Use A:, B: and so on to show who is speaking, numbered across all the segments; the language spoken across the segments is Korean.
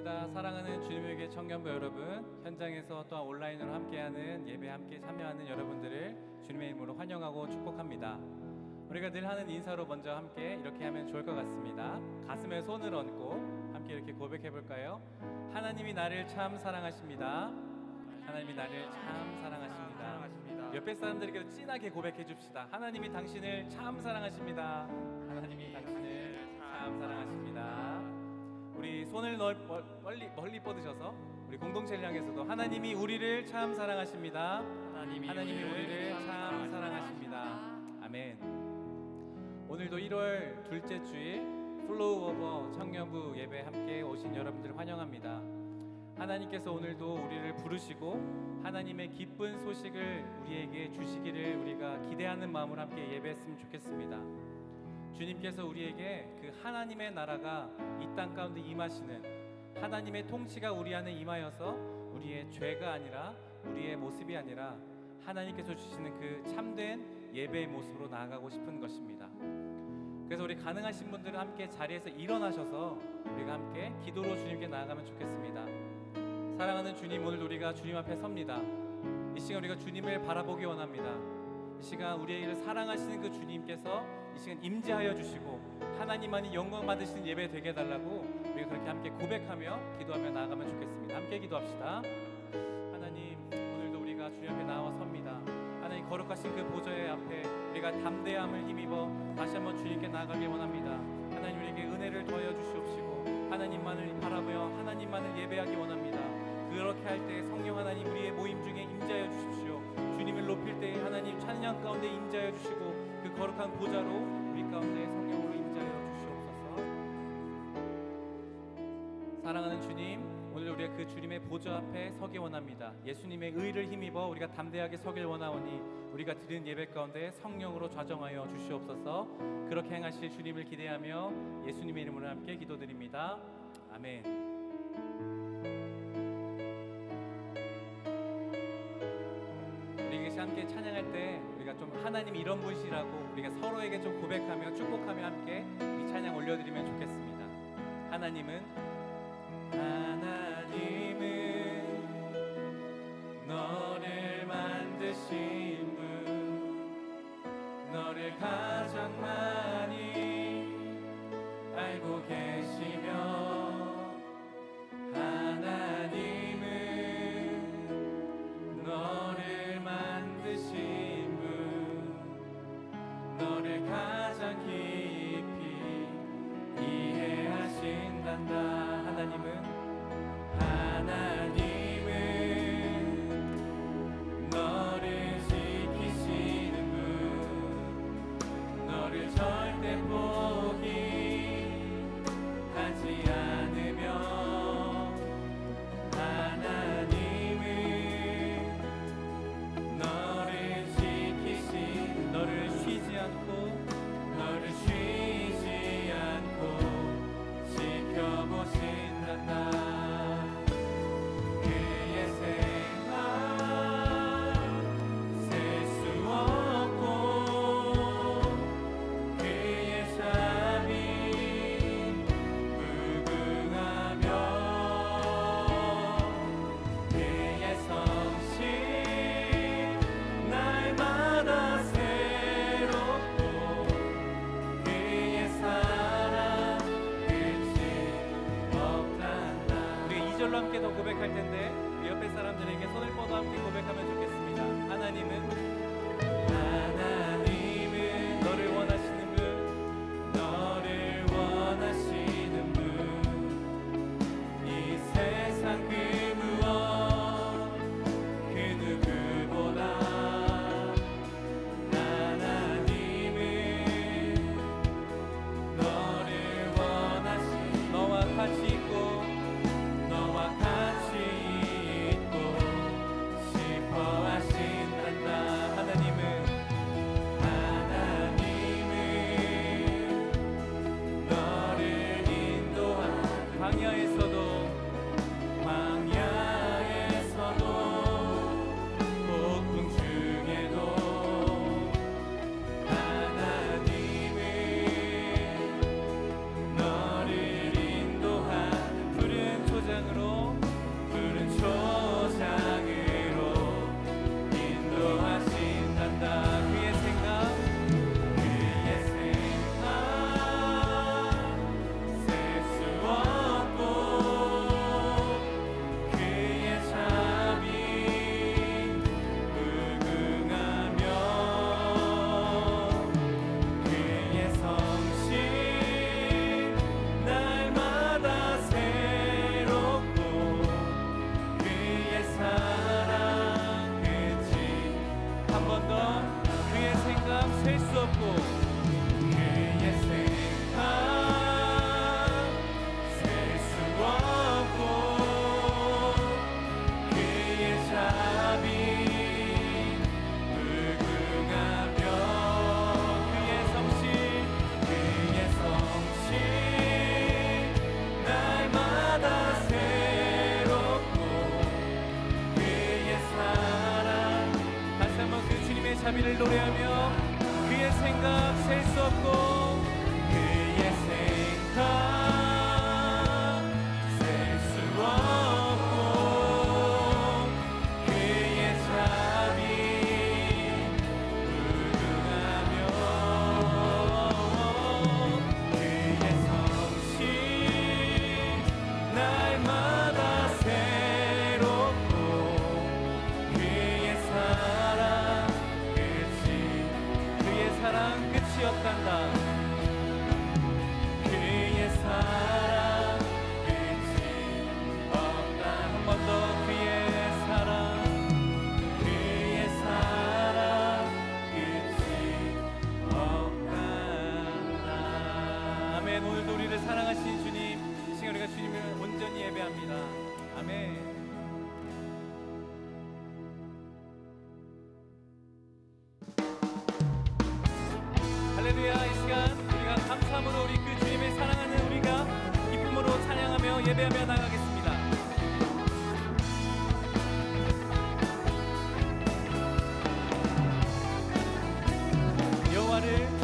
A: 반갑습니다. 사랑하는 주님의 교회 청년부 여러분, 현장에서 또한 온라인으로 함께하는 예배 함께 참여하는 여러분들을 주님의 이름으로 환영하고 축복합니다. 우리가 늘 하는 인사로 먼저 함께 이렇게 하면 좋을 것 같습니다. 가슴에 손을 얹고 함께 이렇게 고백해 볼까요? 하나님이 나를 참 사랑하십니다. 하나님이 나를 참 사랑하십니다. 옆에 사람들에게도 진하게 고백해 줍시다. 하나님이 당신을 참 사랑하십니다. 하나님이 당신을 참 사랑하십니다. 우리 손을 멀리 뻗으셔서 우리 공동체를 향해서도 하나님이 우리를 참 사랑하십니다. 하나님이 우리를 참 사랑하십니다. 아멘. 오늘도 1월 둘째 주일 플로우 오버 청년부 예배 함께 오신 여러분들 환영합니다. 하나님께서 오늘도 우리를 부르시고 하나님의 기쁜 소식을 우리에게 주시기를 우리가 기대하는 마음으로 함께 예배했으면 좋겠습니다. 주님께서 우리에게 그 하나님의 나라가 이 땅 가운데 임하시는 하나님의 통치가 우리 안에 임하여서 우리의 죄가 아니라 우리의 모습이 아니라 하나님께서 주시는 그 참된 예배의 모습으로 나아가고 싶은 것입니다. 그래서 우리 가능하신 분들은 함께 자리에서 일어나셔서 우리가 함께 기도로 주님께 나아가면 좋겠습니다. 사랑하는 주님, 오늘 우리가 주님 앞에 섭니다. 이 시간 우리가 주님을 바라보기 원합니다. 이 시간 우리를 사랑하시는 그 주님께서 이 시간 임재하여 주시고 하나님만이 영광 받으시는 예배 되게 해달라고 우리가 그렇게 함께 고백하며 기도하며 나아가면 좋겠습니다. 함께 기도합시다. 하나님, 오늘도 우리가 주님 앞에 나와 섭니다. 하나님, 거룩하신 그 보좌의 앞에 우리가 담대함을 힘입어 다시 한번 주님께 나아가길 원합니다. 하나님, 우리에게 은혜를 더하여 주시옵시고 하나님만을 바라보며 하나님만을 예배하기 원합니다. 그렇게 할 때 성령 하나님 우리의 모임 중에 임재하여 주십시오. 주님을 높일 때 하나님 찬양 가운데 임재하여 주시고 그 거룩한 보좌로 우리 가운데 성령으로 임재하여 주시옵소서. 사랑하는 주님, 오늘 우리가 그 주님의 보좌 앞에 서기 원합니다. 예수님의 의를 힘입어 우리가 담대하게 서길 원하오니 우리가 드린 예배 가운데 성령으로 좌정하여 주시옵소서. 그렇게 행하실 주님을 기대하며 예수님의 이름으로 함께 기도드립니다. 아멘. 함께 찬양할 때 우리가 좀 하나님이 이런 분이시라고 우리가 서로에게 좀 고백하며 축복하며 함께 이 찬양 올려드리면 좋겠습니다. 하나님은 너를 만드신 분, 너를 가장 많이 알고 계시며 너를 만드신 분, 너를 가장 깊이 이해하신단다. 하나님은 너를 지키시는 분, 너를 절대 포기하지 않으며 너를 쉬지 않고 지켜보신단다. 그의 생각 셀 수 없고 그의 잠이 무궁하며 그의 성실 날마다 절로 함께 더 고백할 텐데 옆에 사람들에게 손을 뻗어 함께 고백하면 좋겠습니다. 하나님은 너를 원하시는 분, 너를 원하시는 분, 이 세상 그 무엇 그 누구보다 하나님은 너를 원하시는 너와 같이 있고 싶어 하신단다. 하나님은 자비를 노래하며 그의 생각 셀 수 없고 그의 생각 오늘도 우리를 사랑하신 주님, 이 시간 우리가 주님을 온전히 예배합니다. 아멘. 할렐루야. 이 시간 우리가 감사함으로 우리 그 주님을 사랑하는 우리가 기쁨으로 찬양하며 예배하며 나가겠습니다. 여호와를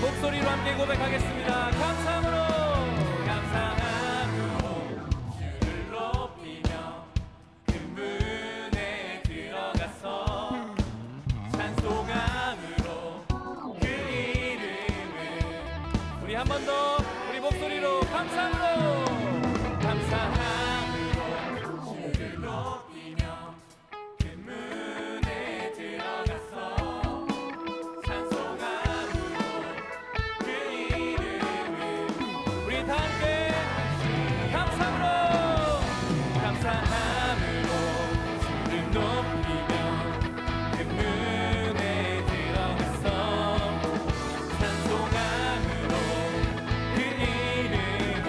A: 목소리로 함께 고백하겠습니다. 감사함으로 주를 높이며 그 문에 들어가서 찬송함으로 그 이름을 우리 한 번 더 우리 목소리로 감사함으로 주를 높이며 그 문에 들어가서 다 함께 감사함으로 주를 높이며 그 문에 들어가서 찬송함으로 그 이름을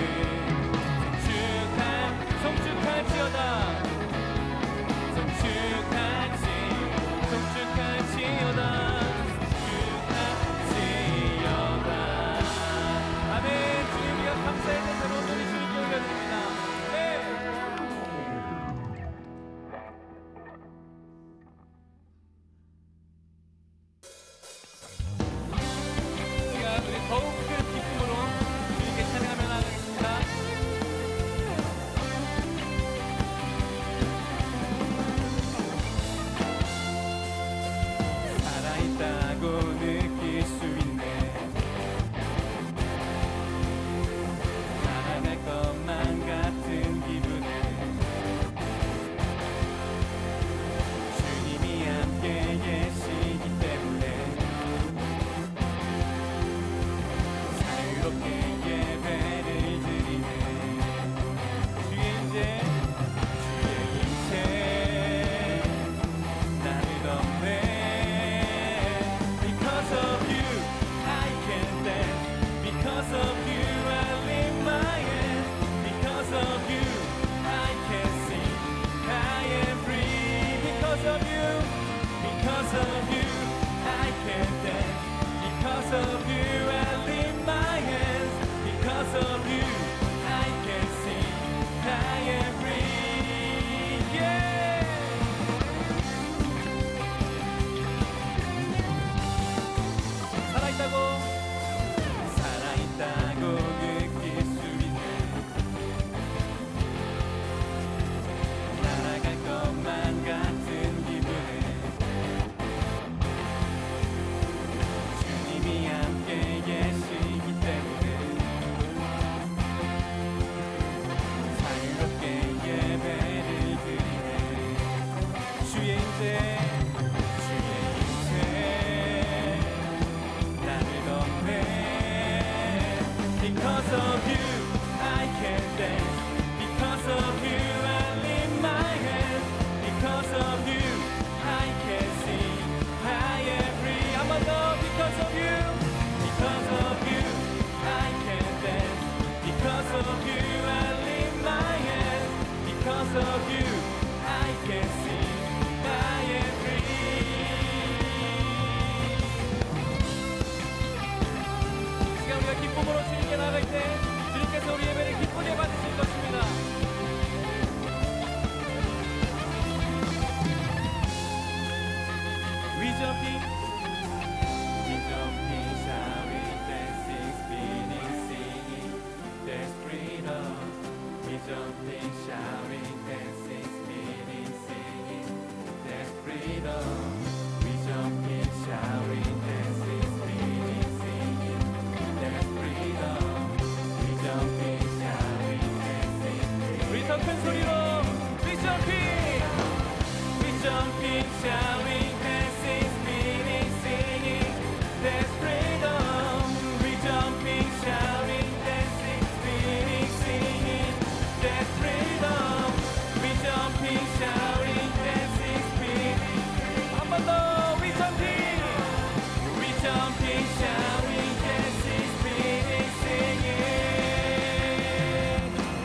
A: 송축할지어다 송축할지 Because of you, I can sing. I am free. 이 시간 우리가 기쁨으로 주님께 나갈 때 주님께서 우리 예배를 기쁘게 받으실 것입니다. We jumping, shouting, dancing, spinning, singing. There's freedom. We jumping, shouting, dancing, spinning, singing. There's freedom. We jumping, shouting, dancing, spinning, singing. There's freedom. We jumping, shouting, dancing, spinning. 우리 더 큰 소리로 We jumping, shouting, dancing, spinning, singing. There's freedom. We jumping, shouting, dancing, spinning, singing. There's freedom. We jumping, shouting, dancing, spinning. 한 번 더. We jumping, shouting, dancing, spinning, singing.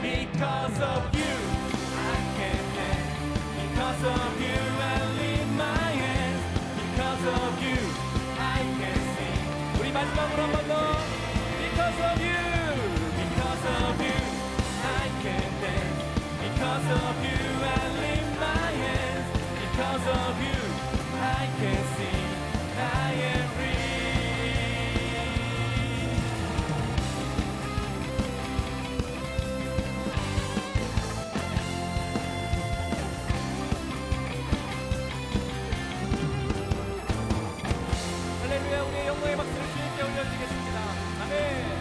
A: Because of you, I can dance. Because of you, I lift my hands. Because of you, I can sing. 우리 마지막으로 한 번 더. Because of you, I can dance. Because of you, I lift my hands. Because of you, I can sing. I am free. 할렐루야. 우리의 영광의 박수를 주님께 올려드리겠습니다. 아멘.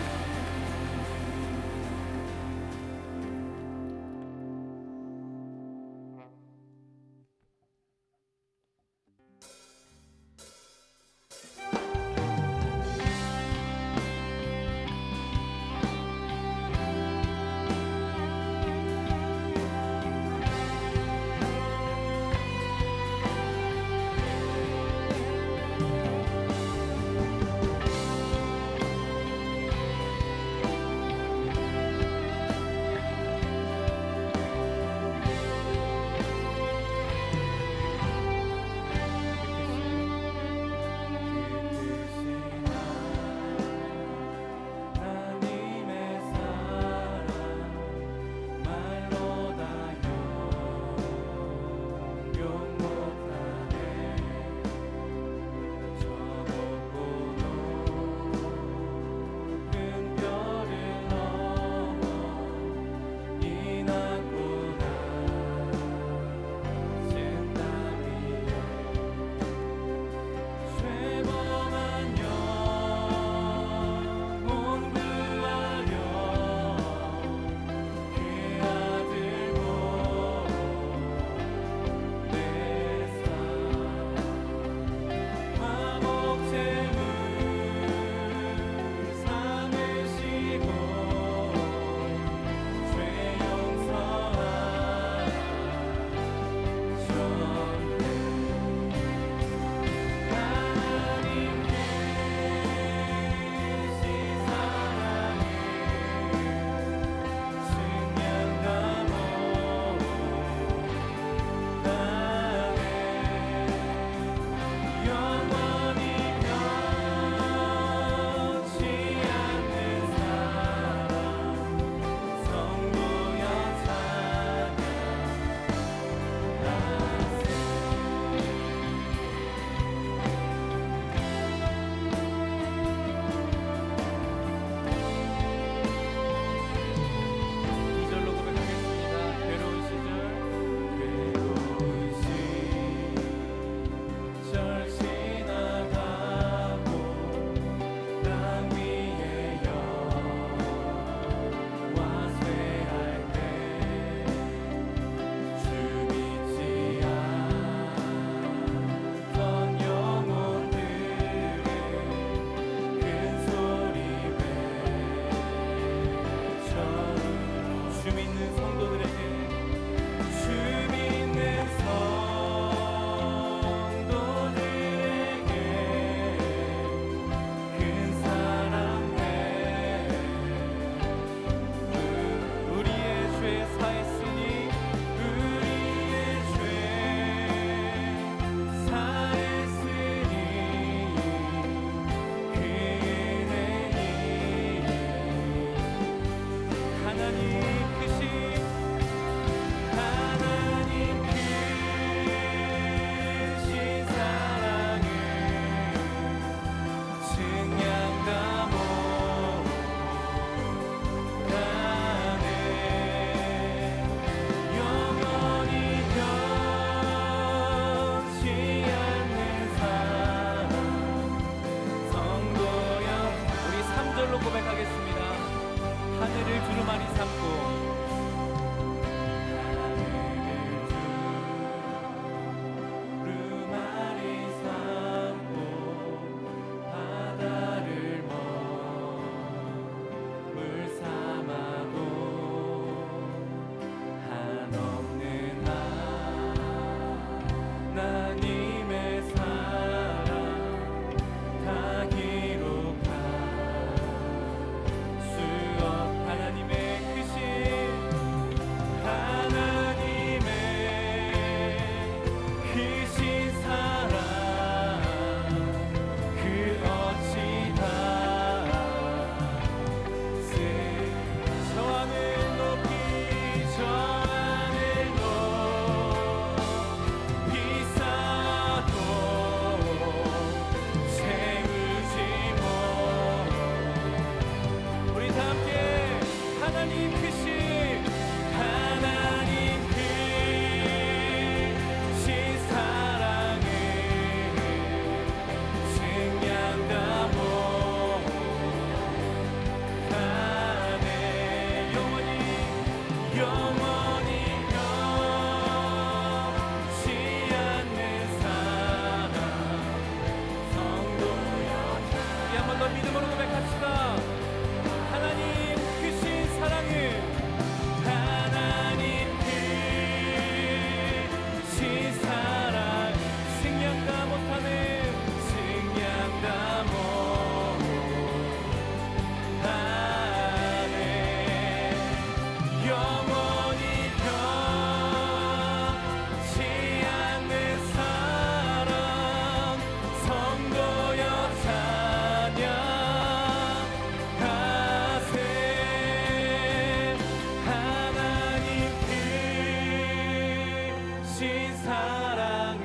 A: 사랑을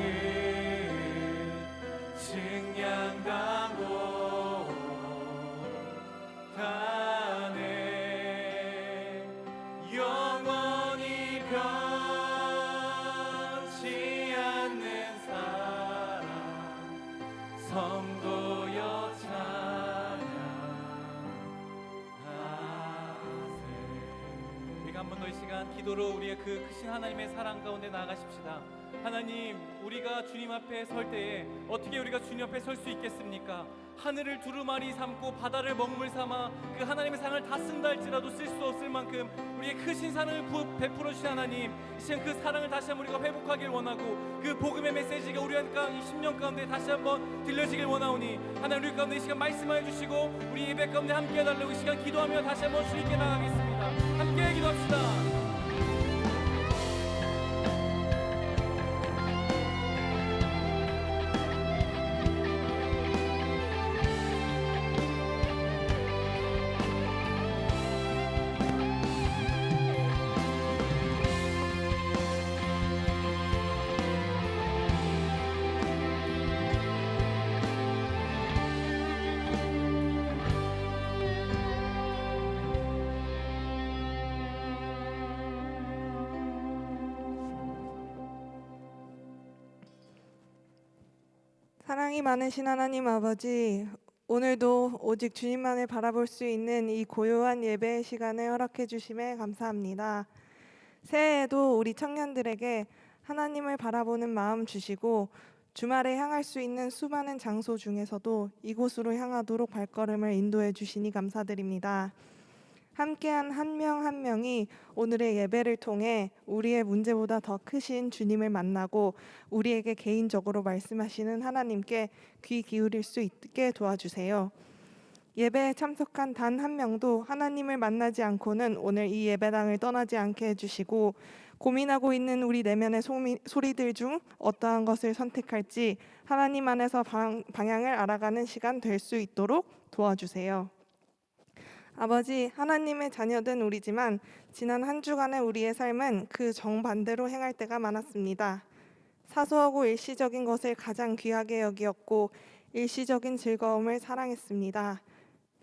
A: 증량하고 가네. 영원히 변치 않는 사랑 성도여 찬양하세. 우리가 한 번 더 이 시간 기도로 우리의 그 크신 하나님의 사랑 가운데 나아가십시다. 하나님, 우리가 주님 앞에 설 때에 어떻게 우리가 주님 앞에 설 수 있겠습니까? 하늘을 두루마리 삼고 바다를 먹물 삼아 그 하나님의 사랑을 다 쓴다 할지라도 쓸 수 없을 만큼 우리의 크신 사랑을 베풀어 주신 하나님, 이 시간 그 사랑을 다시 한번 우리가 회복하길 원하고 그 복음의 메시지가 우리 이 10년 가운데 다시 한번 들려지길 원하오니 하나님, 우리 가운데 이 시간 말씀하여 주시고 우리 예배 가운데 함께 해달라고 이 시간 기도하며 다시 한번 주님께 나가겠습니다. 함께 기도합시다.
B: 사랑이 많으신 하나님 아버지, 오늘도 오직 주님만을 바라볼 수 있는 이 고요한 예배의 시간을 허락해 주심에 감사합니다. 새해에도 우리 청년들에게 하나님을 바라보는 마음 주시고 주말에 향할 수 있는 수많은 장소 중에서도 이곳으로 향하도록 발걸음을 인도해 주시니 감사드립니다. 함께한 한 명 한 명이 오늘의 예배를 통해 우리의 문제보다 더 크신 주님을 만나고 우리에게 개인적으로 말씀하시는 하나님께 귀 기울일 수 있게 도와주세요. 예배에 참석한 단 한 명도 하나님을 만나지 않고는 오늘 이 예배당을 떠나지 않게 해주시고, 고민하고 있는 우리 내면의 소리들 중 어떠한 것을 선택할지 하나님 안에서 방향을 알아가는 시간 될 수 있도록 도와주세요. 아버지, 하나님의 자녀된 우리지만 지난 한 주간의 우리의 삶은 그 정반대로 행할 때가 많았습니다. 사소하고 일시적인 것을 가장 귀하게 여기었고 일시적인 즐거움을 사랑했습니다.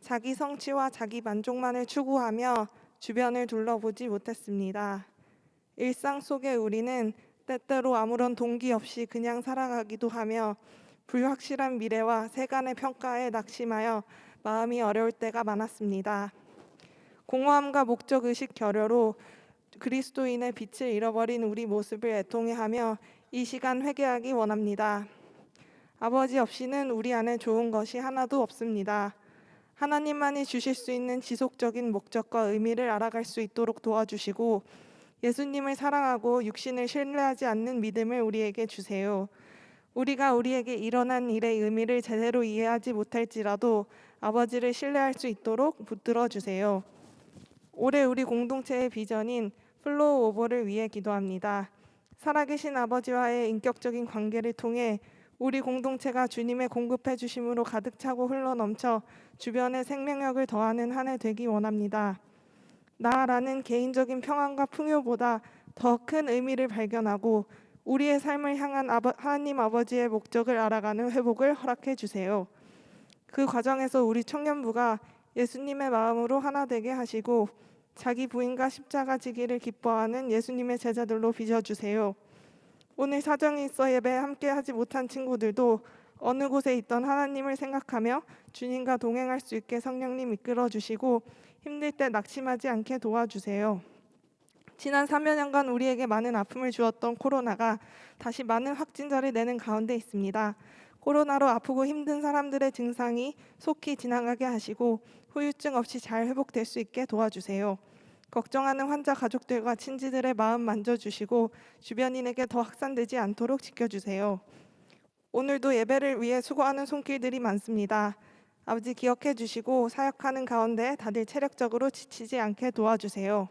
B: 자기 성취와 자기 만족만을 추구하며 주변을 둘러보지 못했습니다. 일상 속의 우리는 때때로 아무런 동기 없이 그냥 살아가기도 하며 불확실한 미래와 세간의 평가에 낙심하여 마음이 어려울 때가 많았습니다. 공허함과 목적의식 결여로 그리스도인의 빛을 잃어버린 우리 모습을 애통해하며 이 시간 회개하기 원합니다. 아버지 없이는 우리 안에 좋은 것이 하나도 없습니다. 하나님만이 주실 수 있는 지속적인 목적과 의미를 알아갈 수 있도록 도와주시고 예수님을 사랑하고 육신을 신뢰하지 않는 믿음을 우리에게 주세요. 우리가 우리에게 일어난 일의 의미를 제대로 이해하지 못할지라도 아버지를 신뢰할 수 있도록 붙들어 주세요. 올해 우리 공동체의 비전인 플로우 오버를 위해 기도합니다. 살아계신 아버지와의 인격적인 관계를 통해 우리 공동체가 주님의 공급해 주심으로 가득 차고 흘러넘쳐 주변에 생명력을 더하는 한 해 되기 원합니다. 나라는 개인적인 평안과 풍요보다 더 큰 의미를 발견하고 우리의 삶을 향한 하나님 아버지의 목적을 알아가는 회복을 허락해 주세요. 그 과정에서 우리 청년부가 예수님의 마음으로 하나 되게 하시고 자기 부인과 십자가 지기를 기뻐하는 예수님의 제자들로 빚어주세요. 오늘 사정이 있어 예배에 함께하지 못한 친구들도 어느 곳에 있던 하나님을 생각하며 주님과 동행할 수 있게 성령님 이끌어 주시고 힘들 때 낙심하지 않게 도와주세요. 지난 3여 년간 우리에게 많은 아픔을 주었던 코로나가 다시 많은 확진자를 내는 가운데 있습니다. 코로나로 아프고 힘든 사람들의 증상이 속히 지나가게 하시고 후유증 없이 잘 회복될 수 있게 도와주세요. 걱정하는 환자 가족들과 친지들의 마음 만져주시고 주변인에게 더 확산되지 않도록 지켜주세요. 오늘도 예배를 위해 수고하는 손길들이 많습니다. 아버지 기억해 주시고 사역하는 가운데 다들 체력적으로 지치지 않게 도와주세요.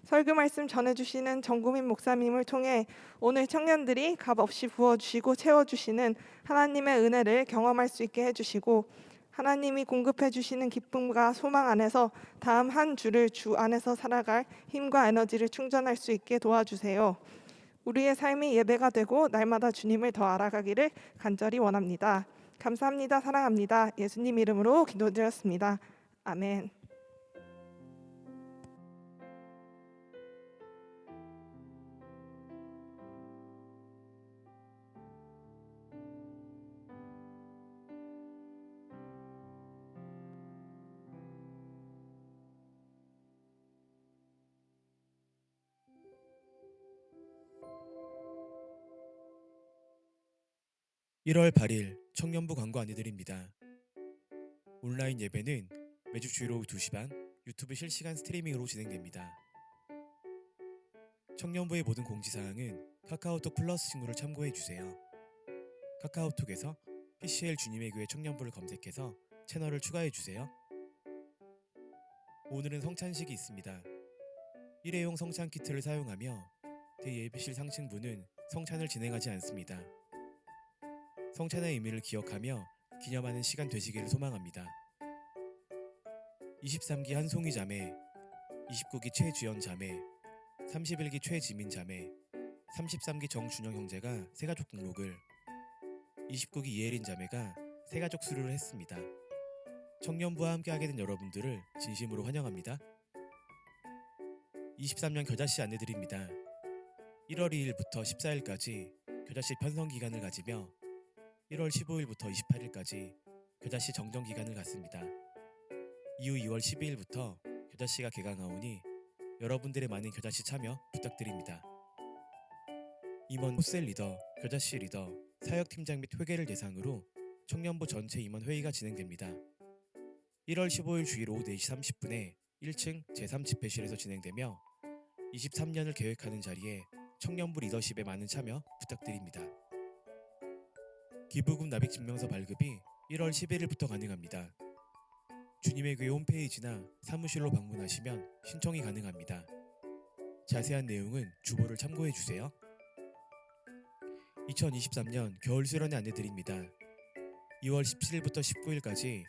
B: 설교 말씀 전해주시는 정구민 목사님을 통해 오늘 청년들이 값없이 부어주시고 채워주시는 하나님의 은혜를 경험할 수 있게 해주시고 하나님이 공급해 주시는 기쁨과 소망 안에서 다음 한 주를 주 안에서 살아갈 힘과 에너지를 충전할 수 있게 도와주세요. 우리의 삶이 예배가 되고 날마다 주님을 더 알아가기를 간절히 원합니다. 감사합니다. 사랑합니다. 예수님 이름으로 기도드렸습니다. 아멘.
C: (1월 8일) 청년부 광고 안내드립니다. 온라인 예배는 매주 주일 오후 2시 반 유튜브 실시간 스트리밍으로 진행됩니다. 청년부의 모든 공지사항은 카카오톡 플러스 친구를 참고해주세요. 카카오톡에서 PCL 주님의 교회 청년부를 검색해서 채널을 추가해주세요. 오늘은 성찬식이 있습니다. 일회용 성찬 키트를 사용하며 대예배실 상층부는 성찬을 진행하지 않습니다. 성찬의 의미를 기억하며 기념하는 시간 되시기를 소망합니다. 23기 한송이 자매, 29기 최주연 자매, 31기 최지민 자매, 33기 정준영 형제가 새가족 등록을, 29기 이혜린 자매가 새가족 수료를 했습니다. 청년부와 함께하게 된 여러분들을 진심으로 환영합니다. 23년 겨자씨 안내드립니다. 1월 2일부터 14일까지 겨자씨 편성 기간을 가지며 1월 15일부터 28일까지 겨자씨 정정 기간을 갖습니다. 이후 2월 12일부터 겨자씨가 개강하오니 여러분들의 많은 겨자씨 참여 부탁드립니다. 임원 호셀 리더, 겨자씨 리더, 사역팀장 및 회계를 대상으로 청년부 전체 임원 회의가 진행됩니다. 1월 15일 주일 오후 4시 30분에 1층 제3집회실에서 진행되며 23년을 계획하는 자리에 청년부 리더십에 많은 참여 부탁드립니다. 기부금 납입 증명서 발급이 1월 11일부터 가능합니다. 주님의 교회 홈페이지나 사무실로 방문하시면 신청이 가능합니다. 자세한 내용은 주보를 참고해주세요. 2023년 겨울 수련회 안내드립니다. 2월 17일부터 19일까지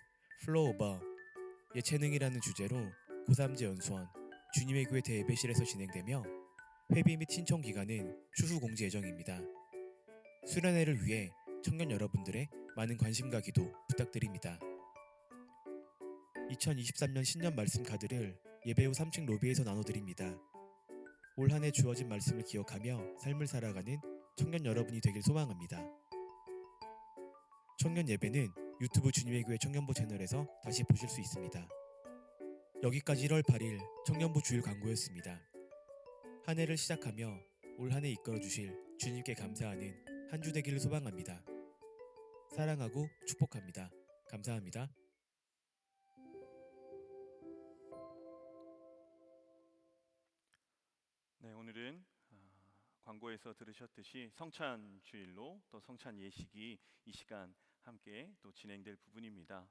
C: 플로우 오버 예체능이라는 주제로 고3제 연수원 주님의 교회 대예배실에서 진행되며 회비 및 신청 기간은 추후 공지 예정입니다. 수련회를 위해 청년 여러분들의 많은 관심과 기도 부탁드립니다. 2023년 신년 말씀 카드를 예배 후 3층 로비에서 나눠드립니다. 올 한 해 주어진 말씀을 기억하며 삶을 살아가는 청년 여러분이 되길 소망합니다. 청년 예배는 유튜브 주님의 교회 청년부 채널에서 다시 보실 수 있습니다. 여기까지 1월 8일 청년부 주일 광고였습니다. 한 해를 시작하며 올 한 해 이끌어주실 주님께 감사하는 한 주 되기를 소망합니다. 사랑하고 축복합니다. 감사합니다.
D: 네, 오늘은 광고에서 들으셨듯이 성찬 주일로 또 성찬 예식이 이 시간 함께 또 진행될 부분입니다.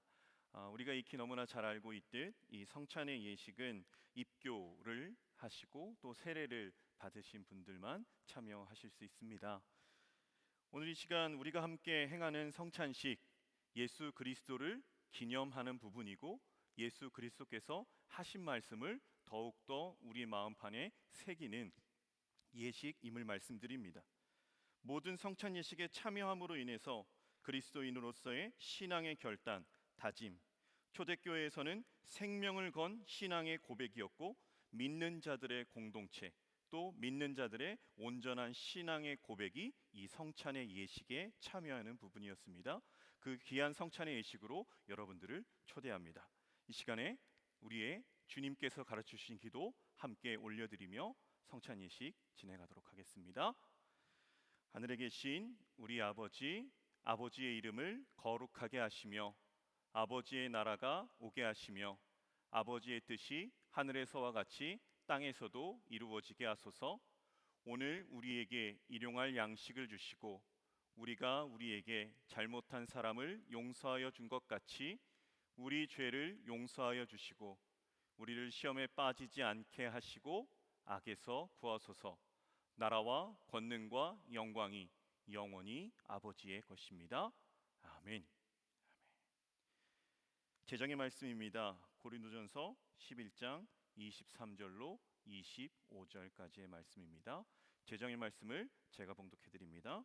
D: 우리가 익히 너무나 잘 알고 있듯 이 성찬의 예식은 입교를 하시고 또 세례를 받으신 분들만 참여하실 수 있습니다. 오늘 이 시간 우리가 함께 행하는 성찬식, 예수 그리스도를 기념하는 부분이고 예수 그리스도께서 하신 말씀을 더욱더 우리 마음판에 새기는 예식임을 말씀드립니다. 모든 성찬 예식에 참여함으로 인해서 그리스도인으로서의 신앙의 결단, 다짐, 초대교회에서는 생명을 건 신앙의 고백이었고 믿는 자들의 공동체, 또 믿는 자들의 온전한 신앙의 고백이 이 성찬의 예식에 참여하는 부분이었습니다. 그 귀한 성찬의 예식으로 여러분들을 초대합니다. 이 시간에 우리의 주님께서 가르치신 기도 함께 올려드리며 성찬 예식 진행하도록 하겠습니다. 하늘에 계신 우리 아버지, 아버지의 이름을 거룩하게 하시며 아버지의 나라가 오게 하시며 아버지의 뜻이 하늘에서와 같이 땅에서도 이루어지게 하소서. 오늘 우리에게 일용할 양식을 주시고 우리가 우리에게 잘못한 사람을 용서하여 준 것 같이 우리 죄를 용서하여 주시고 우리를 시험에 빠지지 않게 하시고 악에서 구하소서. 나라와 권능과 영광이 영원히 아버지의 것입니다. 아멘. 제정의 말씀입니다. 고린도전서 11장 23절로 25절까지의 말씀입니다. 제정의 말씀을 제가 봉독해 드립니다.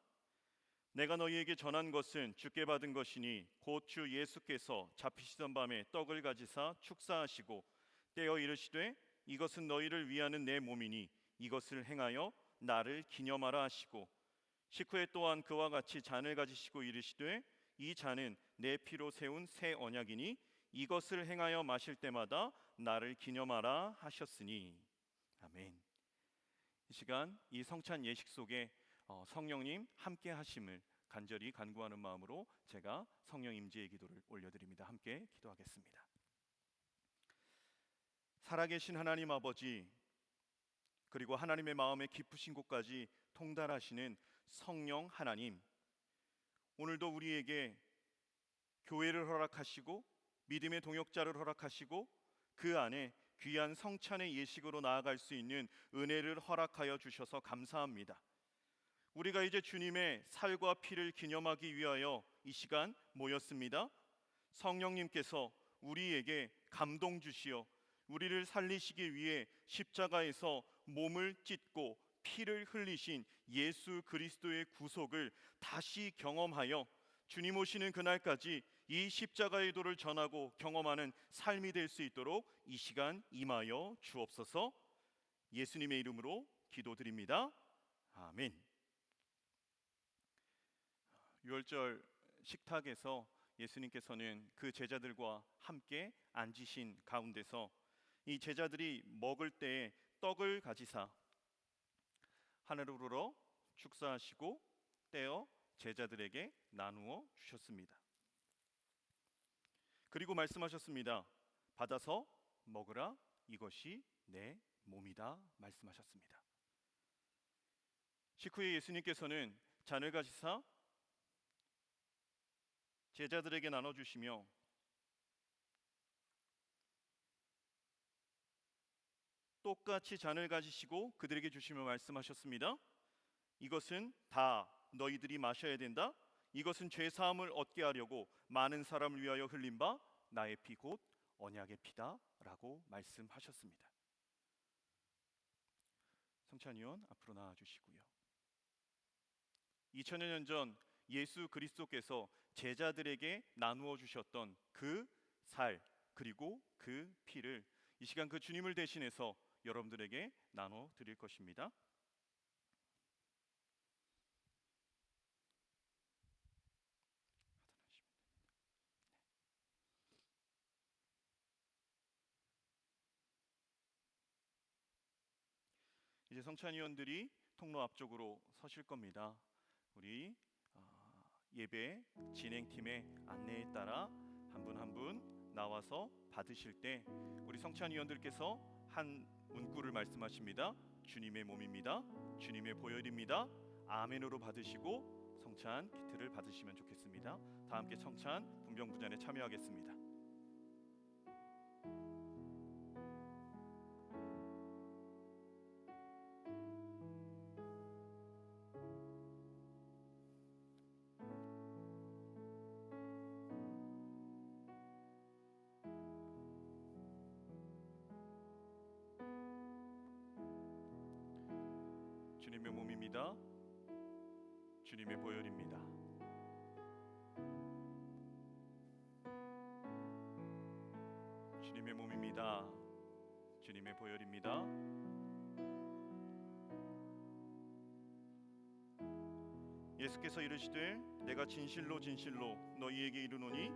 D: 내가 너희에게 전한 것은 주께 받은 것이니 곧 주 예수께서 잡히시던 밤에 떡을 가지사 축사하시고 떼어 이르시되 이것은 너희를 위하는 내 몸이니 이것을 행하여 나를 기념하라 하시고 식후에 또한 그와 같이 잔을 가지시고 이르시되 이 잔은 내 피로 세운 새 언약이니 이것을 행하여 마실 때마다 나를 기념하라 하셨으니. 아멘. 이 시간 이 성찬 예식 속에 성령님 함께 하심을 간절히 간구하는 마음으로 제가 성령 임재의 기도를 올려드립니다. 함께 기도하겠습니다. 살아계신 하나님 아버지, 그리고 하나님의 마음의 깊으신 곳까지 통달하시는 성령 하나님, 오늘도 우리에게 교회를 허락하시고 믿음의 동역자를 허락하시고 그 안에 귀한 성찬의 예식으로 나아갈 수 있는 은혜를 허락하여 주셔서 감사합니다. 우리가 이제 주님의 살과 피를 기념하기 위하여 이 시간 모였습니다. 성령님께서 우리에게 감동 주시어 우리를 살리시기 위해 십자가에서 몸을 찢고 피를 흘리신 예수 그리스도의 구속을 다시 경험하여 주님 오시는 그날까지 이 십자가의 도를 전하고 경험하는 삶이 될 수 있도록 이 시간 임하여 주옵소서. 예수님의 이름으로 기도드립니다. 아멘. 유월절 식탁에서 예수님께서는 그 제자들과 함께 앉으신 가운데서 이 제자들이 먹을 때에 떡을 가지사 하늘을 우러러 축사하시고 떼어 제자들에게 나누어 주셨습니다. 그리고 말씀하셨습니다. 받아서 먹으라, 이것이 내 몸이다 말씀하셨습니다. 식후에 예수님께서는 잔을 가지사 제자들에게 나눠주시며 똑같이 잔을 가지시고 그들에게 주시며 말씀하셨습니다. 이것은 다 너희들이 마셔야 된다. 이것은 죄사함을 얻게 하려고 많은 사람을 위하여 흘린 바 나의 피 곧 언약의 피다 라고 말씀하셨습니다. 성찬위원 앞으로 나와주시고요. 2000여 년 전 예수 그리스도께서 제자들에게 나누어 주셨던 그 살 그리고 그 피를 이 시간 그 주님을 대신해서 여러분들에게 나눠 드릴 것입니다. 이제 성찬위원들이 통로 앞쪽으로 서실 겁니다. 우리 예배 진행팀의 안내에 따라 한 분 한 분 나와서 받으실 때 우리 성찬위원들께서 한 문구를 말씀하십니다. 주님의 몸입니다. 주님의 보혈입니다. 아멘으로 받으시고 성찬 키트를 받으시면 좋겠습니다. 다 함께 성찬 분병분잔에 참여하겠습니다. 주님의 몸입니다. 주님의 보혈입니다. 주님의 몸입니다. 주님의 보혈입니다. 예수께서 이르시되 내가 진실로 진실로 너희에게 이르노니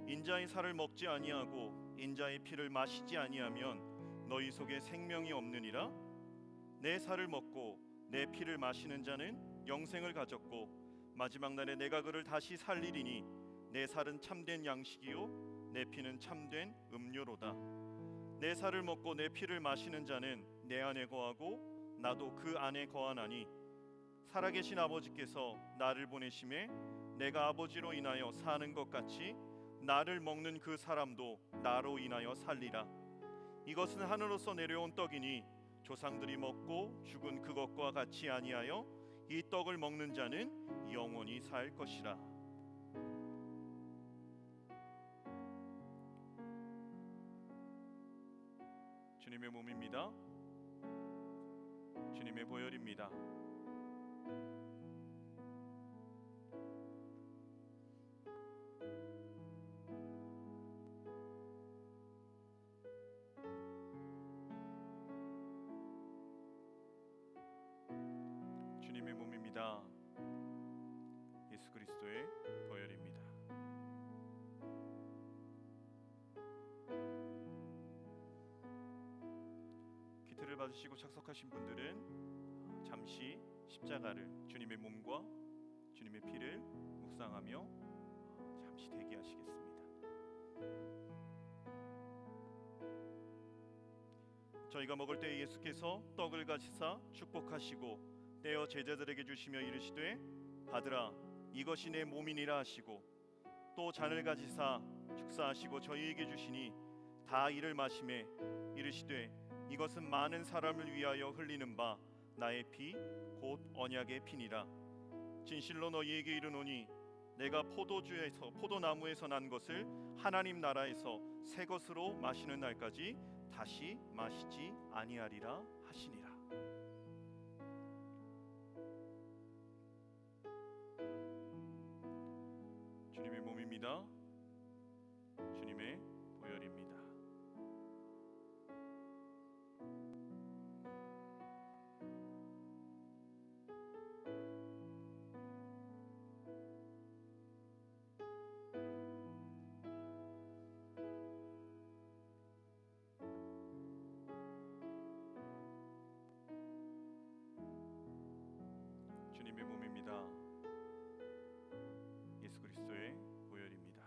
D: 인자의 살을 먹지 아니하고 인자의 피를 마시지 아니하면 너희 속에 생명이 없느니라. 내 살을 먹고 내 피를 마시는 자는 영생을 가졌고 마지막 날에 내가 그를 다시 살리리니 내 살은 참된 양식이요 내 피는 참된 음료로다. 내 살을 먹고 내 피를 마시는 자는 내 안에 거하고 나도 그 안에 거하나니 살아계신 아버지께서 나를 보내심에 내가 아버지로 인하여 사는 것 같이 나를 먹는 그 사람도 나로 인하여 살리라. 이것은 하늘로서 내려온 떡이니 조상들이 먹고 죽은 그것과 같이 아니하여 이 떡을 먹는 자는 영원히 살 것이라. 주님의 몸입니다. 주님의 보혈입니다. 주님의 몸입니다. 예수 그리스도의 보혈입니다. 기트를 받으시고 착석하신 분들은 잠시 십자가를, 주님의 몸과 주님의 피를 묵상하며 잠시 대기하시겠습니다. 저희가 먹을 때 예수께서 떡을 가지사 축복하시고 떼어 제자들에게 주시며 이르시되 받으라 이것이 내 몸이니라 하시고 또 잔을 가지사 축사하시고 저희에게 주시니 다 이를 마시매 이르시되 이것은 많은 사람을 위하여 흘리는 바 나의 피 곧 언약의 피니라. 진실로 너희에게 이르노니 내가 포도나무에서 난 것을 하나님 나라에서 새 것으로 마시는 날까지 다시 마시지 아니하리라 하시니라. 주님의 몸입니다. 주님의 보혈입니다. 주님의 몸입니다. 예수 그리스도의 보혈입니다.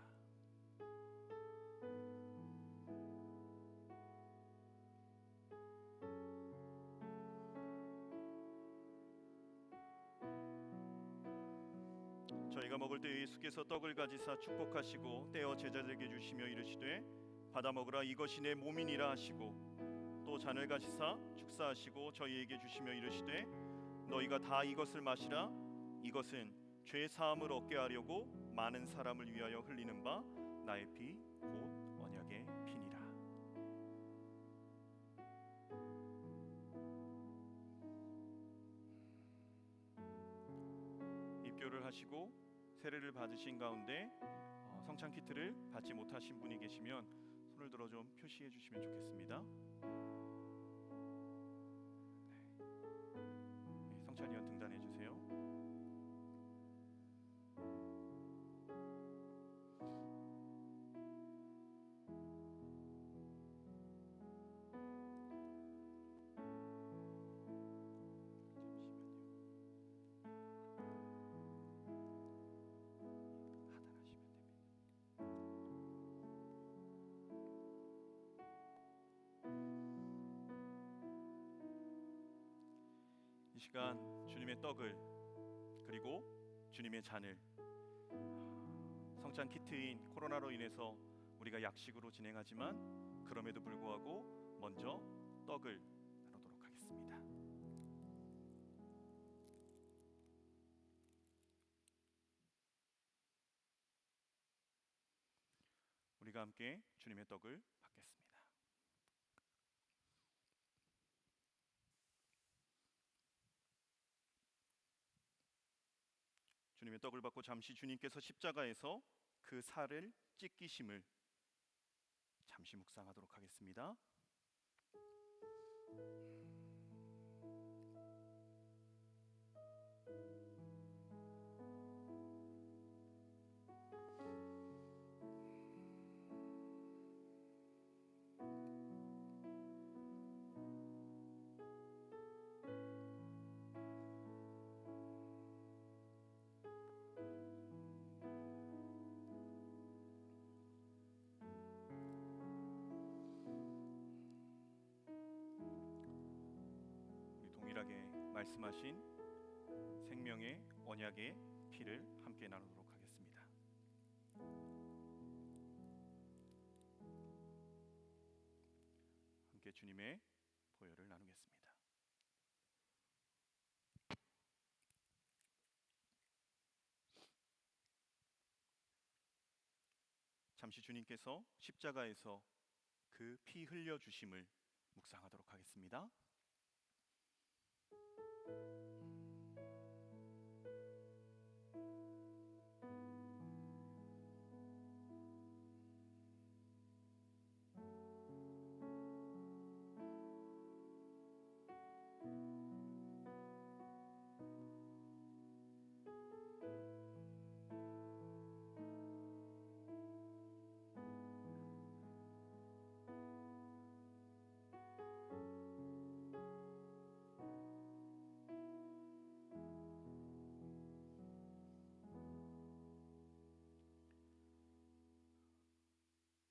D: 저희가 먹을 때 예수께서 떡을 가지사 축복하시고 떼어 제자들에게 주시며 이르시되 받아 먹으라 이것이 내 몸이니라 하시고 또 잔을 가지사 축사하시고 저희에게 주시며 이르시되 너희가 다 이것을 마시라 이것은 죄 사함을 얻게 하려고 많은 사람을 위하여 흘리는 바 나의 피 곧 언약의 피니라. 입교를 하시고 세례를 받으신 가운데 성찬 키트를 받지 못하신 분이 계시면 손을 들어 좀 표시해 주시면 좋겠습니다. 성찬위원 등단해 주세요. 이 시간 주님의 떡을 그리고 주님의 잔을 성찬 키트인 코로나로 인해서 우리가 약식으로 진행하지만 그럼에도 불구하고 먼저 떡을 나누도록 하겠습니다. 우리가 함께 주님의 떡을 받겠습니다. 주님의 떡을 받고 잠시 주님께서 십자가에서 그 살을 찢기심을 잠시 묵상하도록 하겠습니다. 동일하게 말씀하신 생명의 언약의 피를 함께 나누도록 하겠습니다. 함께 주님의 보혈을 나누겠습니다. 잠시 주님께서 십자가에서 그 피 흘려 주심을 묵상하도록 하겠습니다.